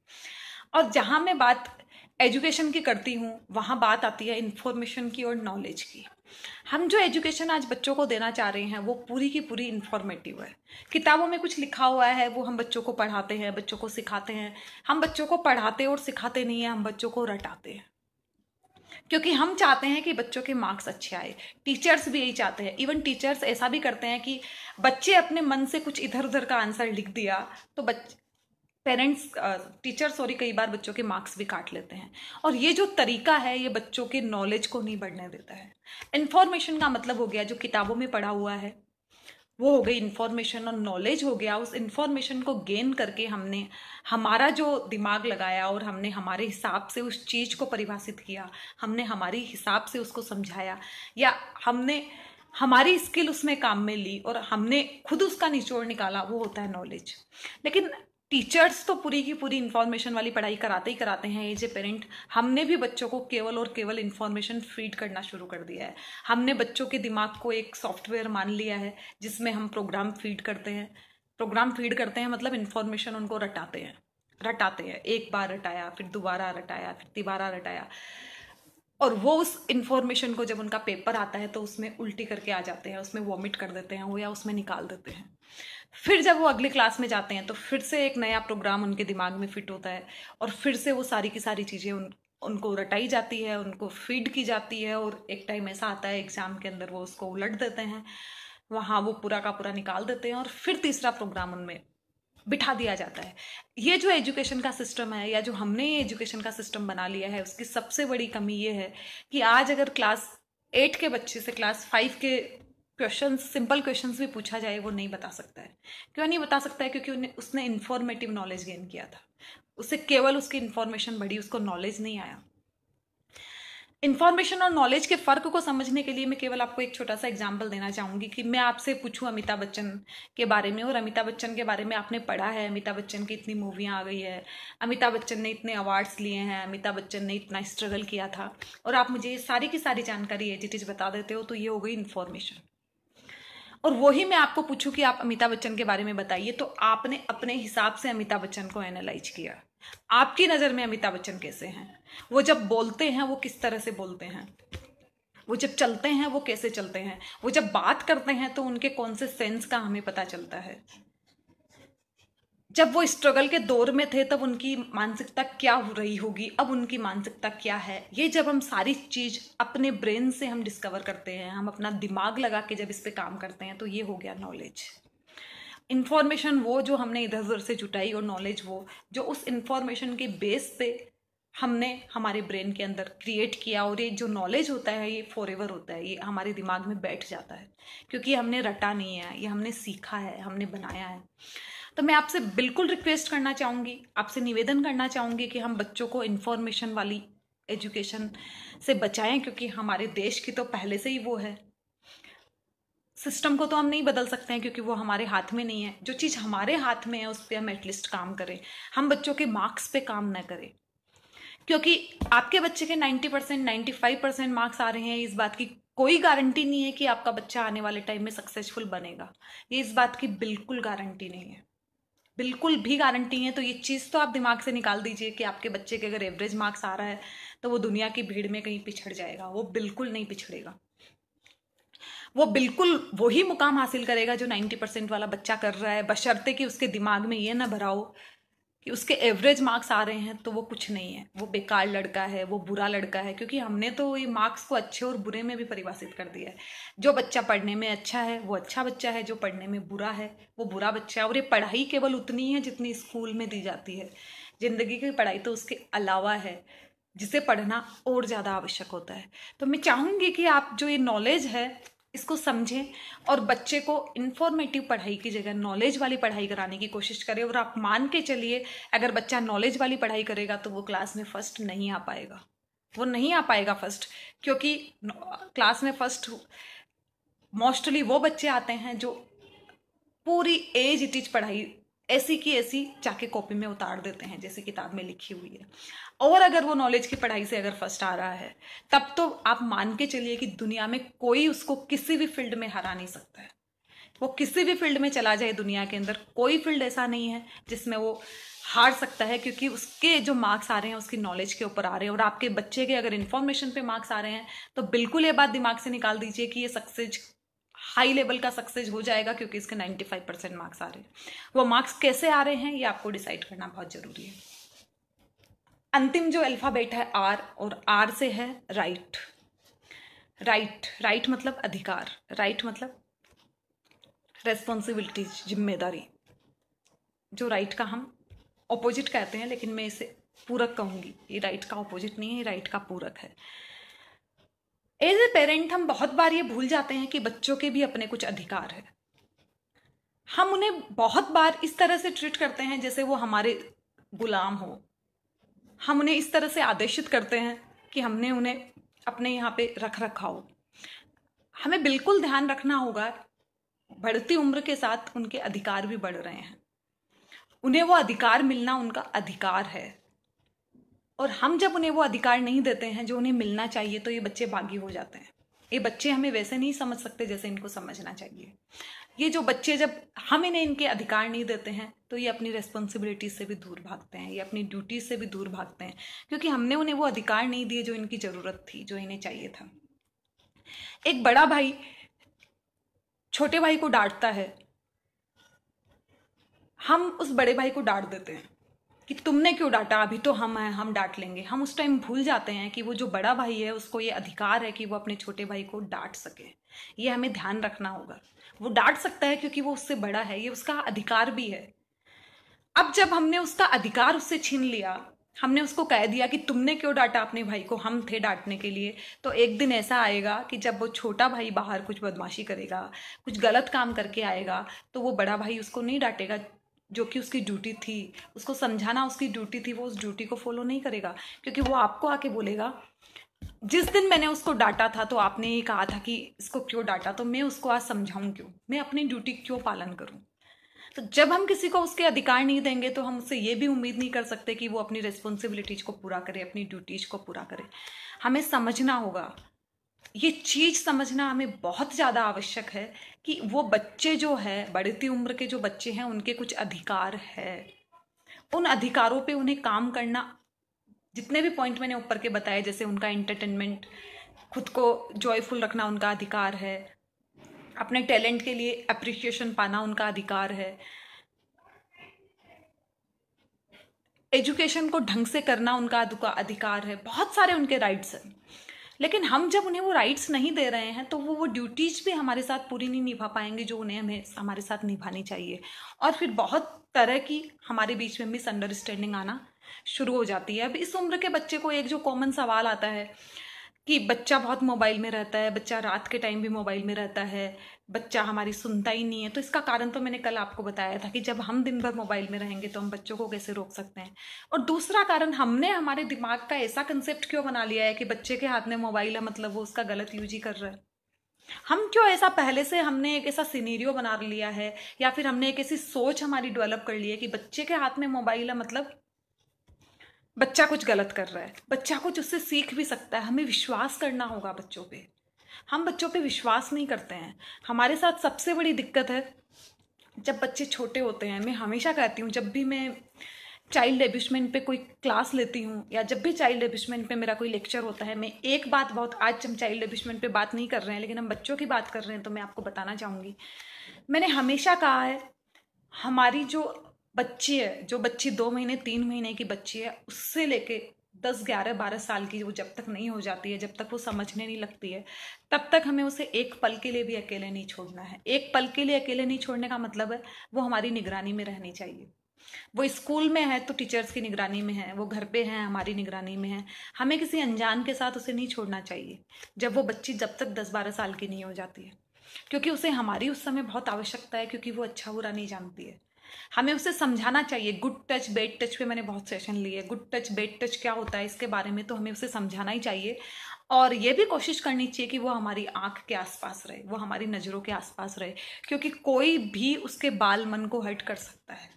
और जहां मैं बात एजुकेशन की करती हूँ, वहां बात आती है इंफॉर्मेशन की और नॉलेज की। हम जो एजुकेशन आज बच्चों को देना चाह रहे हैं वो पूरी की पूरी इंफॉर्मेटिव है। किताबों में कुछ लिखा हुआ है वो हम बच्चों को पढ़ाते हैं, बच्चों को सिखाते हैं। हम बच्चों को पढ़ाते और सिखाते नहीं है, हम बच्चों को रटाते हैं। क्योंकि हम चाहते हैं कि बच्चों के मार्क्स अच्छे आए। टीचर्स भी यही चाहते हैं। इवन टीचर्स ऐसा भी करते हैं कि बच्चे अपने मन से कुछ इधर उधर का आंसर लिख दिया तो टीचर कई बार बच्चों के मार्क्स भी काट लेते हैं। और ये जो तरीका है ये बच्चों के नॉलेज को नहीं बढ़ने देता है। इन्फॉर्मेशन का मतलब हो गया जो किताबों में पढ़ा हुआ है वो हो गई इन्फॉर्मेशन, और नॉलेज हो गया उस इन्फॉर्मेशन को गेन करके हमने हमारा जो दिमाग लगाया और हमने हमारे हिसाब से उस चीज़ को परिभाषित किया, हमने हमारे हिसाब से उसको समझाया, या हमने हमारी स्किल उसमें काम में ली और हमने खुद उसका निचोड़ निकाला, वो होता है नॉलेज। लेकिन टीचर्स तो पूरी की पूरी इन्फॉर्मेशन वाली पढ़ाई कराते ही कराते हैं। एज ए पेरेंट हमने भी बच्चों को केवल और केवल इन्फॉर्मेशन फीड करना शुरू कर दिया है। हमने बच्चों के दिमाग को एक सॉफ्टवेयर मान लिया है जिसमें हम प्रोग्राम फीड करते हैं। प्रोग्राम फीड करते हैं मतलब इन्फॉर्मेशन उनको रटाते हैं। एक बार रटाया, फिर दोबारा रटाया, फिर तिबारा रटाया, और वो उस इंफॉर्मेशन को जब उनका पेपर आता है तो उसमें उल्टी करके आ जाते हैं, उसमें वॉमिट कर देते हैं वो, या उसमें निकाल देते हैं। फिर जब वो अगले क्लास में जाते हैं तो फिर से एक नया प्रोग्राम उनके दिमाग में फिट होता है, और फिर से वो सारी की सारी चीज़ें उनको रटाई जाती है, उनको फीड की जाती है, और एक टाइम ऐसा आता है एग्जाम के अंदर वो उसको उलट देते हैं, वहाँ वो पूरा का पूरा निकाल देते हैं, और फिर तीसरा प्रोग्राम उनमें बिठा दिया जाता है। ये जो एजुकेशन का सिस्टम है, या जो हमने ये एजुकेशन का सिस्टम बना लिया है, उसकी सबसे बड़ी कमी ये है कि आज अगर क्लास 8 के बच्चे से क्लास 5 के क्वेश्चंस, सिंपल क्वेश्चंस भी पूछा जाए, वो नहीं बता सकता है। क्यों नहीं बता सकता है? क्योंकि उसने इन्फॉर्मेटिव नॉलेज गेन किया था, उसे केवल उसकी इन्फॉर्मेशन बढ़ी, उसको नॉलेज नहीं आया। इन्फॉर्मेशन और नॉलेज के फ़र्क को समझने के लिए मैं केवल आपको एक छोटा सा एग्जाम्पल देना चाहूँगी कि मैं आपसे पूछूं अमिताभ बच्चन के बारे में, और अमिताभ बच्चन के बारे में आपने पढ़ा है, अमिताभ बच्चन की इतनी मूवियाँ आ गई है, अमिताभ बच्चन ने इतने अवार्ड्स लिए हैं, अमिताभ बच्चन ने इतना स्ट्रगल किया था, और आप मुझे सारी की सारी जानकारी एज इट इज बता देते हो, तो ये हो गई इन्फॉर्मेशन। और वही मैं आपको पूछूं कि आप अमिताभ बच्चन के बारे में बताइए, तो आपने अपने हिसाब से अमिताभ बच्चन को एनालाइज किया। आपकी नज़र में अमिताभ बच्चन कैसे हैं? वो जब बोलते हैं वो किस तरह से बोलते हैं? वो जब चलते हैं वो कैसे चलते हैं? वो जब बात करते हैं तो उनके कौन से सेंस का हमें पता चलता है? जब वो स्ट्रगल के दौर में थे तब उनकी मानसिकता क्या हो रही होगी, अब उनकी मानसिकता क्या है? ये जब हम सारी चीज़ अपने ब्रेन से हम डिस्कवर करते हैं, हम अपना दिमाग लगा के जब इस पे काम करते हैं, तो ये हो गया नॉलेज। इन्फॉर्मेशन वो जो हमने इधर उधर से जुटाई, और नॉलेज वो जो उस इन्फॉर्मेशन के बेस पे हमने हमारे ब्रेन के अंदर क्रिएट किया। और ये जो नॉलेज होता है ये फॉरएवर होता है, ये हमारे दिमाग में बैठ जाता है, क्योंकि हमने रटा नहीं है, ये हमने सीखा है, हमने बनाया है। तो मैं आपसे बिल्कुल रिक्वेस्ट करना चाहूँगी, आपसे निवेदन करना चाहूँगी कि हम बच्चों को इन्फॉर्मेशन वाली एजुकेशन से बचाएं, क्योंकि हमारे देश की तो पहले से ही वो है। सिस्टम को तो हम नहीं बदल सकते हैं, क्योंकि वो हमारे हाथ में नहीं है। जो चीज़ हमारे हाथ में है उस पर हम एटलीस्ट काम करें, हम बच्चों के मार्क्स पे काम ना करें। क्योंकि आपके बच्चे के 90%, 95% मार्क्स आ रहे हैं, इस बात की कोई गारंटी नहीं है कि आपका बच्चा आने वाले टाइम में सक्सेसफुल बनेगा। ये इस बात की बिल्कुल गारंटी नहीं है, बिल्कुल भी गारंटी नहीं है। तो ये चीज़ तो आप दिमाग से निकाल दीजिए कि आपके बच्चे के अगर एवरेज मार्क्स आ रहा है तो वो दुनिया की भीड़ में कहीं पिछड़ जाएगा। वो बिल्कुल नहीं पिछड़ेगा, वो बिल्कुल वही मुकाम हासिल करेगा जो 90% वाला बच्चा कर रहा है, बशर्ते कि उसके दिमाग में ये ना भरा हो कि उसके एवरेज मार्क्स आ रहे हैं तो वो कुछ नहीं है, वो बेकार लड़का है, वो बुरा लड़का है। क्योंकि हमने तो ये मार्क्स को अच्छे और बुरे में भी परिभाषित कर दिया है। जो बच्चा पढ़ने में अच्छा है वो अच्छा बच्चा है, जो पढ़ने में बुरा है वो बुरा बच्चा है। और ये पढ़ाई केवल उतनी है जितनी स्कूल में दी जाती है। जिंदगी की पढ़ाई तो उसके अलावा है, जिसे पढ़ना और ज़्यादा आवश्यक होता है। तो मैं चाहूँगी कि आप जो ये नॉलेज है इसको समझें, और बच्चे को इन्फॉर्मेटिव पढ़ाई की जगह नॉलेज वाली पढ़ाई कराने की कोशिश करें। और आप मान के चलिए, अगर बच्चा नॉलेज वाली पढ़ाई करेगा तो वो क्लास में फर्स्ट नहीं आ पाएगा, वो नहीं आ पाएगा फर्स्ट। क्योंकि क्लास में फर्स्ट मोस्टली वो बच्चे आते हैं जो पूरी एज इट इज पढ़ाई ऐसी की ऐसी जाके कॉपी में उतार देते हैं, जैसे किताब में लिखी हुई है। और अगर वो नॉलेज की पढ़ाई से अगर फर्स्ट आ रहा है, तब तो आप मान के चलिए कि दुनिया में कोई उसको किसी भी फील्ड में हरा नहीं सकता है। वो किसी भी फील्ड में चला जाए दुनिया के अंदर, कोई फील्ड ऐसा नहीं है जिसमें वो हार सकता है, क्योंकि उसके जो मार्क्स आ रहे हैं उसकी नॉलेज के ऊपर आ रहे हैं। और आपके बच्चे के अगर इन्फॉर्मेशन पे मार्क्स आ रहे हैं तो बिल्कुल ये बात दिमाग से निकाल दीजिए कि ये सक्सेस हाई लेवल का सक्सेस हो जाएगा, क्योंकि इसके 95% मार्क्स आ रहे हैं। वो मार्क्स कैसे आ रहे हैं ये आपको डिसाइड करना बहुत जरूरी है। अंतिम जो अल्फाबेट है आर, और आर से है राइट। राइट, राइट मतलब अधिकार, राइट मतलब रेस्पॉन्सिबिलिटीज, जिम्मेदारी। जो राइट का हम ऑपोजिट कहते हैं, लेकिन मैं इसे पूरक कहूंगी। ये राइट का ऑपोजिट नहीं है, ये राइट का पूरक है। एज ए पेरेंट हम बहुत बार ये भूल जाते हैं कि बच्चों के भी अपने कुछ अधिकार है। हम उन्हें बहुत बार इस तरह से ट्रीट करते हैं जैसे वो हमारे गुलाम हो। हम उन्हें इस तरह से आदेशित करते हैं कि हमने उन्हें अपने यहाँ पे रख रखा हो। हमें बिल्कुल ध्यान रखना होगा, बढ़ती उम्र के साथ उनके अधिकार भी बढ़ रहे हैं। उन्हें वो अधिकार मिलना उनका अधिकार है, और हम जब उन्हें वो अधिकार नहीं देते हैं जो उन्हें मिलना चाहिए, तो ये बच्चे बागी हो जाते हैं। ये बच्चे हमें वैसे नहीं समझ सकते जैसे इनको समझना चाहिए। ये जो बच्चे, जब हम इन्हें इनके अधिकार नहीं देते हैं तो ये अपनी रिस्पॉन्सिबिलिटी से भी दूर भागते हैं, ये अपनी ड्यूटी से भी दूर भागते हैं, क्योंकि हमने उन्हें वो अधिकार नहीं दिए जो इनकी ज़रूरत थी, जो इन्हें चाहिए था। एक बड़ा भाई छोटे भाई को डांटता है, हम उस बड़े भाई को डांट देते हैं कि तुमने क्यों डांटा, अभी तो हम हैं, हम डांट लेंगे। हम उस टाइम भूल जाते हैं कि वो जो बड़ा भाई है उसको ये अधिकार है कि वो अपने छोटे भाई को डांट सके। ये हमें ध्यान रखना होगा। वो डांट सकता है क्योंकि वो उससे बड़ा है, ये उसका अधिकार भी है। अब जब हमने उसका अधिकार उससे छीन लिया, हमने उसको कह दिया कि तुमने क्यों डांटा अपने भाई को, हम थे डांटने के लिए, तो एक दिन ऐसा आएगा कि जब वो छोटा भाई बाहर कुछ बदमाशी करेगा, कुछ गलत काम करके आएगा, तो वो बड़ा भाई उसको नहीं डांटेगा, जो कि उसकी ड्यूटी थी, उसको समझाना उसकी ड्यूटी थी, वो उस ड्यूटी को फॉलो नहीं करेगा, क्योंकि वो आपको आके बोलेगा जिस दिन मैंने उसको डांटा था तो आपने ये कहा था कि इसको क्यों डांटा, तो मैं उसको आज समझाऊं क्यों, मैं अपनी ड्यूटी क्यों पालन करूं। तो जब हम किसी को उसके अधिकार नहीं देंगे तो हम उससे ये भी उम्मीद नहीं कर सकते कि वो अपनी रिस्पॉन्सिबिलिटीज को पूरा करे, अपनी ड्यूटीज को पूरा करे। हमें समझना होगा, ये चीज समझना हमें बहुत ज्यादा आवश्यक है कि वो बच्चे जो है, बढ़ती उम्र के जो बच्चे हैं, उनके कुछ अधिकार है। उन अधिकारों पे उन्हें काम करना, जितने भी पॉइंट मैंने ऊपर के बताए, जैसे उनका एंटरटेनमेंट, खुद को जॉयफुल रखना उनका अधिकार है, अपने टैलेंट के लिए अप्रिसिएशन पाना उनका अधिकार है, एजुकेशन को ढंग से करना उनका अधिकार है, बहुत सारे उनके राइट्स हैं। लेकिन हम जब उन्हें वो राइट्स नहीं दे रहे हैं तो वो ड्यूटीज भी हमारे साथ पूरी नहीं निभा पाएंगे जो उन्हें हमें हमारे साथ निभानी चाहिए। और फिर बहुत तरह की हमारे बीच में मिसअंडरस्टैंडिंग आना शुरू हो जाती है। अब इस उम्र के बच्चे को एक जो कॉमन सवाल आता है कि बच्चा बहुत मोबाइल में रहता है, बच्चा रात के टाइम भी मोबाइल में रहता है, बच्चा हमारी सुनता ही नहीं है। तो इसका कारण तो मैंने कल आपको बताया था कि जब हम दिन भर मोबाइल में रहेंगे तो हम बच्चों को कैसे रोक सकते हैं। और दूसरा कारण, हमने हमारे दिमाग का ऐसा कंसेप्ट क्यों बना लिया है कि बच्चे के हाथ में मोबाइल है मतलब वो उसका गलत यूज ही कर रहा है। हम क्यों ऐसा, पहले से हमने एक ऐसा सिनेरियो बना लिया है, या फिर हमने एक ऐसी सोच हमारी डेवलप कर ली है कि बच्चे के हाथ में मोबाइल है मतलब बच्चा कुछ गलत कर रहा है। बच्चा कुछ उससे सीख भी सकता है, हमें विश्वास करना होगा बच्चों पे। हम बच्चों पे विश्वास नहीं करते हैं। हमारे साथ सबसे बड़ी दिक्कत है जब बच्चे छोटे होते हैं। मैं हमेशा कहती हूँ, जब भी मैं चाइल्ड एब्यूसमेंट पे कोई क्लास लेती हूँ या जब भी चाइल्ड एब्यूसमेंट पे मेरा कोई लेक्चर होता है, मैं एक बात बहुत, आज हम चाइल्ड एब्यूसमेंट पे बात नहीं कर रहे हैं लेकिन हम बच्चों की बात कर रहे हैं, तो मैं आपको बताना चाहूँगी, मैंने हमेशा कहा है हमारी जो बच्ची है, जो बच्ची 2 महीने 3 महीने की बच्ची है, उससे लेके 10 11 12 साल की वो जब तक नहीं हो जाती है, जब तक वो समझने नहीं लगती है, तब तक हमें उसे एक पल के लिए भी अकेले नहीं छोड़ना है। एक पल के लिए अकेले नहीं छोड़ने का मतलब है वो हमारी निगरानी में रहनी चाहिए। वो स्कूल में है तो टीचर्स की निगरानी में है, वो घर पे है हमारी निगरानी में है। हमें किसी अनजान के साथ उसे नहीं छोड़ना चाहिए जब वो बच्ची, जब तक 10 12 साल की नहीं हो जाती है, क्योंकि उसे हमारी उस समय बहुत आवश्यकता है, क्योंकि वो अच्छा बुरा नहीं जानती है। हमें उसे समझाना चाहिए। गुड टच बैड टच पे मैंने बहुत सेशन लिए। गुड टच बैड टच क्या होता है इसके बारे में तो हमें उसे समझाना ही चाहिए, और ये भी कोशिश करनी चाहिए कि वो हमारी आंख के आसपास रहे, वो हमारी नज़रों के आसपास रहे, क्योंकि कोई भी उसके बाल मन को हर्ट कर सकता है,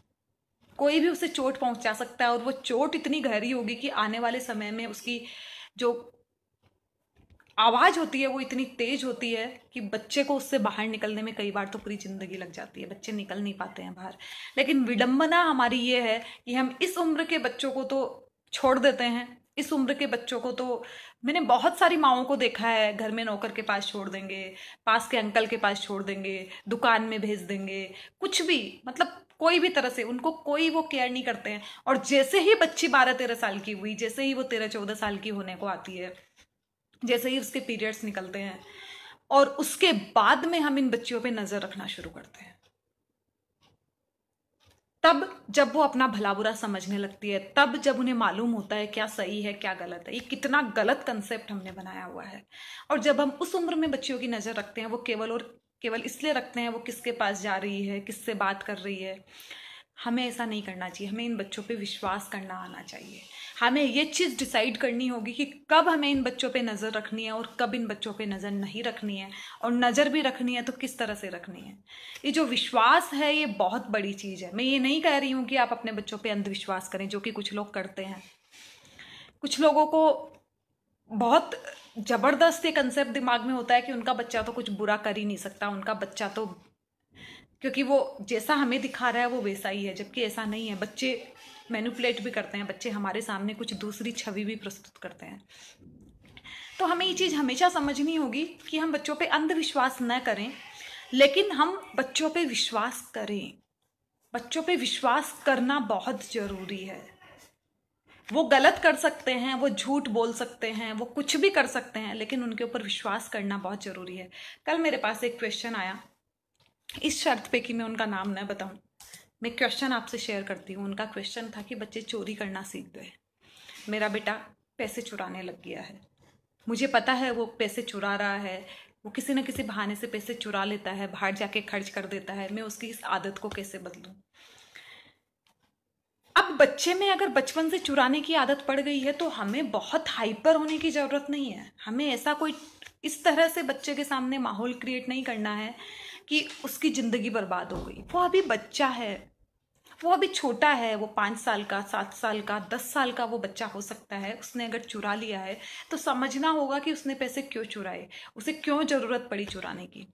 कोई भी उसे चोट पहुंचा सकता है, और वो चोट इतनी गहरी होगी कि आने वाले समय में उसकी जो आवाज होती है वो इतनी तेज होती है कि बच्चे को उससे बाहर निकलने में कई बार तो पूरी जिंदगी लग जाती है, बच्चे निकल नहीं पाते हैं बाहर। लेकिन विडंबना हमारी ये है कि हम इस उम्र के बच्चों को तो छोड़ देते हैं। इस उम्र के बच्चों को तो मैंने बहुत सारी माओं को देखा है, घर में नौकर के पास छोड़ देंगे, पास के अंकल के पास छोड़ देंगे, दुकान में भेज देंगे, कुछ भी, मतलब कोई भी तरह से उनको कोई वो केयर नहीं करते हैं। और जैसे ही बच्ची 12 13 साल की हुई, जैसे ही वो 13 14 साल की होने को आती है, जैसे ही उसके पीरियड्स निकलते हैं, और उसके बाद में हम इन बच्चियों पे नजर रखना शुरू करते हैं, तब जब वो अपना भला बुरा समझने लगती है, तब जब उन्हें मालूम होता है क्या सही है क्या गलत है। ये कितना गलत कंसेप्ट हमने बनाया हुआ है। और जब हम उस उम्र में बच्चियों की नजर रखते हैं, वो केवल और केवल इसलिए रखते हैं वो किसके पास जा रही है, किससे बात कर रही है। हमें ऐसा नहीं करना चाहिए, हमें इन बच्चों पे विश्वास करना आना चाहिए। हमें ये चीज़ डिसाइड करनी होगी कि कब हमें इन बच्चों पे नज़र रखनी है और कब इन बच्चों पे नज़र नहीं रखनी है, और नज़र भी रखनी है तो किस तरह से रखनी है। ये जो विश्वास है ये बहुत बड़ी चीज़ है। मैं ये नहीं कह रही हूँ कि आप अपने बच्चों पे अंधविश्वास करें, जो कि कुछ लोग करते हैं। कुछ लोगों को बहुत ज़बरदस्त ये कंसेप्ट दिमाग में होता है कि उनका बच्चा तो कुछ बुरा कर ही नहीं सकता, उनका बच्चा तो क्योंकि वो जैसा हमें दिखा रहा है वो वैसा ही है, जबकि ऐसा नहीं है। बच्चे मैनिपुलेट भी करते हैं, बच्चे हमारे सामने कुछ दूसरी छवि भी प्रस्तुत करते हैं। तो हमें ये चीज़ हमेशा समझनी होगी कि हम बच्चों पे अंधविश्वास न करें, लेकिन हम बच्चों पे विश्वास करें। बच्चों पे विश्वास करना बहुत ज़रूरी है। वो गलत कर सकते हैं, वो झूठ बोल सकते हैं, वो कुछ भी कर सकते हैं, लेकिन उनके ऊपर विश्वास करना बहुत ज़रूरी है। कल मेरे पास एक क्वेश्चन आया, इस शर्त पे कि मैं उनका नाम न बताऊं। मैं क्वेश्चन आपसे शेयर करती हूँ। उनका क्वेश्चन था कि बच्चे चोरी करना सीख गए, मेरा बेटा पैसे चुराने लग गया है, मुझे पता है वो पैसे चुरा रहा है, वो किसी न किसी बहाने से पैसे चुरा लेता है, बाहर जाके खर्च कर देता है, मैं उसकी इस आदत को कैसे बदलूं। अब बच्चे में अगर बचपन से चुराने की आदत पड़ गई है तो हमें बहुत हाइपर होने की ज़रूरत नहीं है। हमें ऐसा कोई इस तरह से बच्चे के सामने माहौल क्रिएट नहीं करना है कि उसकी ज़िंदगी बर्बाद हो गई। वो अभी बच्चा है, वो अभी छोटा है, वो 5 साल का, 7 साल का, 10 साल का वो बच्चा हो सकता है। उसने अगर चुरा लिया है तो समझना होगा कि उसने पैसे क्यों चुराए, उसे क्यों ज़रूरत पड़ी चुराने की।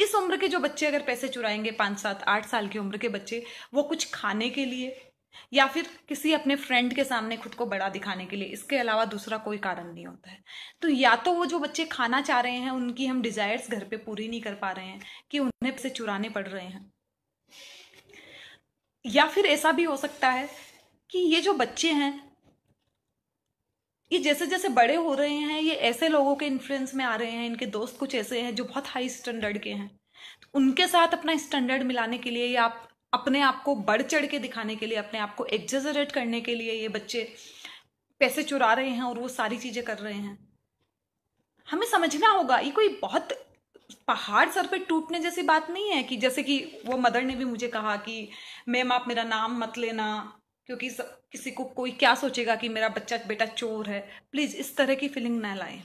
इस उम्र के जो बच्चे अगर पैसे चुराएंगे, 5, 7, 8 साल की उम्र के बच्चे, वो कुछ खाने के लिए या फिर किसी अपने फ्रेंड के सामने खुद को बड़ा दिखाने के लिए, इसके अलावा दूसरा कोई कारण नहीं होता है। तो या तो वो जो बच्चे खाना चाह रहे हैं उनकी हम डिजायर्स घर पे पूरी नहीं कर पा रहे हैं कि उन्हें पैसे चुराने पड़ रहे हैं, या फिर ऐसा भी हो सकता है कि ये जो बच्चे हैं ये जैसे जैसे बड़े हो रहे हैं ये ऐसे लोगों के इन्फ्लुएंस में आ रहे हैं, इनके दोस्त कुछ ऐसे हैं जो बहुत हाई स्टैंडर्ड के हैं, तो उनके साथ अपना स्टैंडर्ड मिलाने के लिए या आप अपने आप को बढ़ चढ़ के दिखाने के लिए, अपने आप को एग्जेजरेट करने के लिए ये बच्चे पैसे चुरा रहे हैं और वो सारी चीजें कर रहे हैं। हमें समझना होगा ये कोई बहुत पहाड़ सर पे टूटने जैसी बात नहीं है कि जैसे कि वो मदर ने भी मुझे कहा कि मैम आप मेरा नाम मत लेना क्योंकि किसी को कोई क्या सोचेगा कि मेरा बच्चा बेटा चोर है। प्लीज इस तरह की फीलिंग ना लाएं,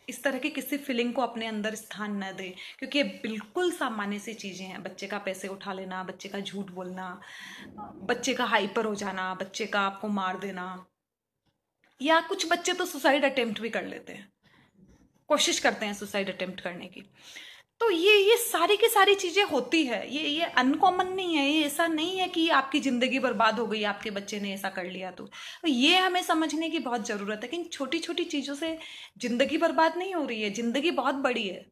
इस तरह की किसी फीलिंग को अपने अंदर स्थान न दें, क्योंकि ये बिल्कुल सामान्य सी चीजें हैं। बच्चे का पैसे उठा लेना, बच्चे का झूठ बोलना, बच्चे का हाइपर हो जाना, बच्चे का आपको मार देना, या कुछ बच्चे तो सुसाइड अटेम्प्ट भी कर लेते हैं, कोशिश करते हैं सुसाइड अटेम्प्ट करने की। तो ये सारी की सारी चीजें होती है, ये अनकॉमन नहीं है। ये ऐसा नहीं है कि आपकी जिंदगी बर्बाद हो गई आपके बच्चे ने ऐसा कर लिया। तो ये हमें समझने की बहुत जरूरत है कि छोटी छोटी चीजों से जिंदगी बर्बाद नहीं हो रही है, जिंदगी बहुत बड़ी है।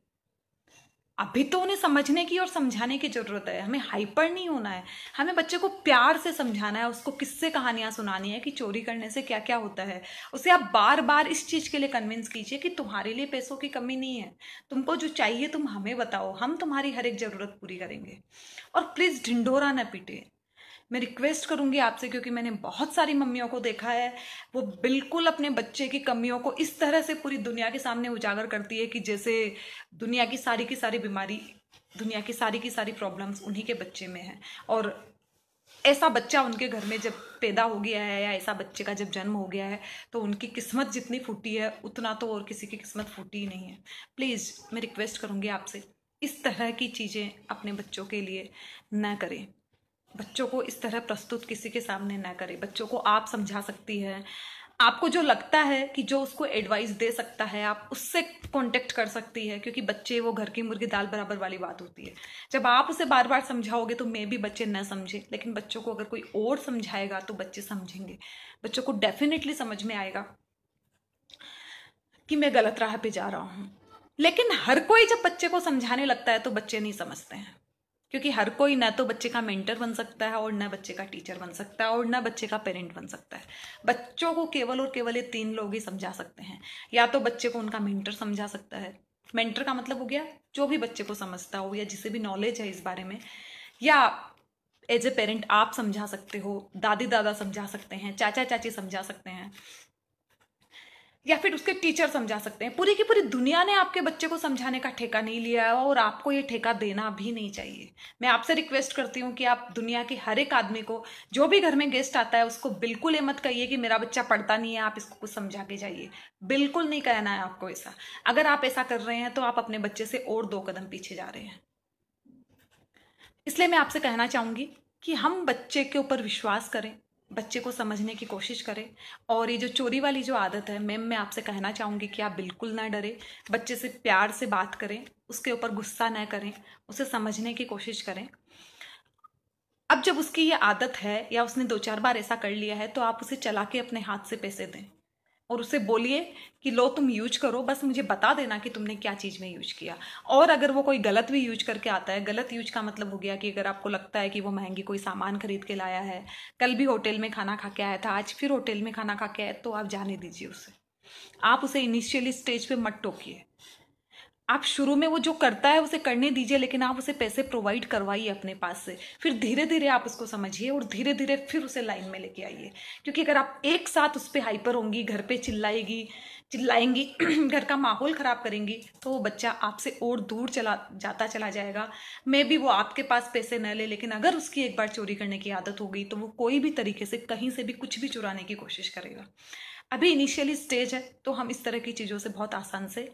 अभी तो उन्हें समझने की और समझाने की जरूरत है। हमें हाइपर नहीं होना है, हमें बच्चे को प्यार से समझाना है, उसको किस्से कहानियां सुनानी है कि चोरी करने से क्या क्या होता है। उसे आप बार बार इस चीज के लिए कन्विंस कीजिए कि तुम्हारे लिए पैसों की कमी नहीं है, तुमको जो चाहिए तुम हमें बताओ, हम तुम्हारी हर एक जरूरत पूरी करेंगे। और प्लीज ढिंढोरा न पीटे। मैं रिक्वेस्ट करूंगी आपसे, क्योंकि मैंने बहुत सारी मम्मियों को देखा है वो बिल्कुल अपने बच्चे की कमियों को इस तरह से पूरी दुनिया के सामने उजागर करती है कि जैसे दुनिया की सारी बीमारी, दुनिया की सारी प्रॉब्लम्स उन्हीं के बच्चे में है। और ऐसा बच्चा उनके घर में जब पैदा हो गया है या ऐसा बच्चे का जब जन्म हो गया है तो उनकी किस्मत जितनी फूटी है उतना तो और किसी की किस्मत फूटी ही नहीं है। प्लीज़ मैं रिक्वेस्ट करूंगी आपसे, इस तरह की चीज़ें अपने बच्चों के लिए न करें। बच्चों को इस तरह प्रस्तुत किसी के सामने ना करें। बच्चों को आप समझा सकती हैं, आपको जो लगता है कि जो उसको एडवाइस दे सकता है आप उससे कांटेक्ट कर सकती है, क्योंकि बच्चे वो घर की मुर्गी दाल बराबर वाली बात होती है। जब आप उसे बार बार समझाओगे तो मे भी बच्चे न समझे, लेकिन बच्चों को अगर कोई और समझाएगा तो बच्चे समझेंगे। बच्चों को डेफिनेटली समझ में आएगा कि मैं गलत राह पे जा रहा हूँ। लेकिन हर कोई जब बच्चे को समझाने लगता है तो बच्चे नहीं समझते हैं, क्योंकि हर कोई ना तो बच्चे का मेंटर बन सकता है और ना बच्चे का टीचर बन सकता है और ना बच्चे का पेरेंट बन सकता है। बच्चों को केवल और केवल ये 3 लोग ही समझा सकते हैं। या तो बच्चे को उनका मेंटर समझा सकता है, मेंटर का मतलब हो गया जो भी बच्चे को समझता हो या जिसे भी नॉलेज है इस बारे में, या एज ए पेरेंट आप समझा सकते हो, दादी दादा समझा सकते हैं, चाचा चाची समझा सकते हैं, या फिर उसके टीचर समझा सकते हैं। पूरी की पूरी दुनिया ने आपके बच्चे को समझाने का ठेका नहीं लिया है और आपको ये ठेका देना भी नहीं चाहिए। मैं आपसे रिक्वेस्ट करती हूँ कि आप दुनिया के हर एक आदमी को, जो भी घर में गेस्ट आता है उसको बिल्कुल ये मत कहिए कि मेरा बच्चा पढ़ता नहीं है, आप इसको कुछ समझा के जाइए। बिल्कुल नहीं कहना है आपको ऐसा। अगर आप ऐसा कर रहे हैं तो आप अपने बच्चे से और 2 कदम पीछे जा रहे हैं। इसलिए मैं आपसे कहना चाहूंगी कि हम बच्चे के ऊपर विश्वास करें, बच्चे को समझने की कोशिश करें। और ये जो चोरी वाली जो आदत है, मैम मैं आपसे कहना चाहूंगी कि आप बिल्कुल ना डरे, बच्चे से प्यार से बात करें, उसके ऊपर गुस्सा ना करें, उसे समझने की कोशिश करें। अब जब उसकी ये आदत है या उसने 2-4 बार ऐसा कर लिया है, तो आप उसे चला के अपने हाथ से पैसे दें और उसे बोलिए कि लो तुम यूज करो, बस मुझे बता देना कि तुमने क्या चीज़ में यूज किया। और अगर वो कोई गलत भी यूज करके आता है, गलत यूज का मतलब हो गया कि अगर आपको लगता है कि वो महंगी कोई सामान खरीद के लाया है, कल भी होटल में खाना खा के आया था, आज फिर होटल में खाना खा के आया, तो आप जाने दीजिए उसे। आप उसे इनिशियली स्टेज पे मत टोकिए। आप शुरू में वो जो करता है उसे करने दीजिए, लेकिन आप उसे पैसे प्रोवाइड करवाइए अपने पास से। फिर धीरे धीरे आप उसको समझिए और धीरे धीरे फिर उसे लाइन में लेके आइए। क्योंकि अगर आप एक साथ उस पर हाइपर होंगी, घर पे चिल्लाएंगी घर का माहौल खराब करेंगी, तो वो बच्चा आपसे और दूर चला जाएगा। मे बी वो आपके पास पैसे न ले, लेकिन अगर उसकी एक बार चोरी करने की आदत हो गई तो वो कोई भी तरीके से कहीं से भी कुछ भी चुराने की कोशिश करेगा। अभी इनिशियली स्टेज है, तो हम इस तरह की चीज़ों से बहुत आसान से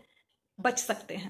बच सकते हैं।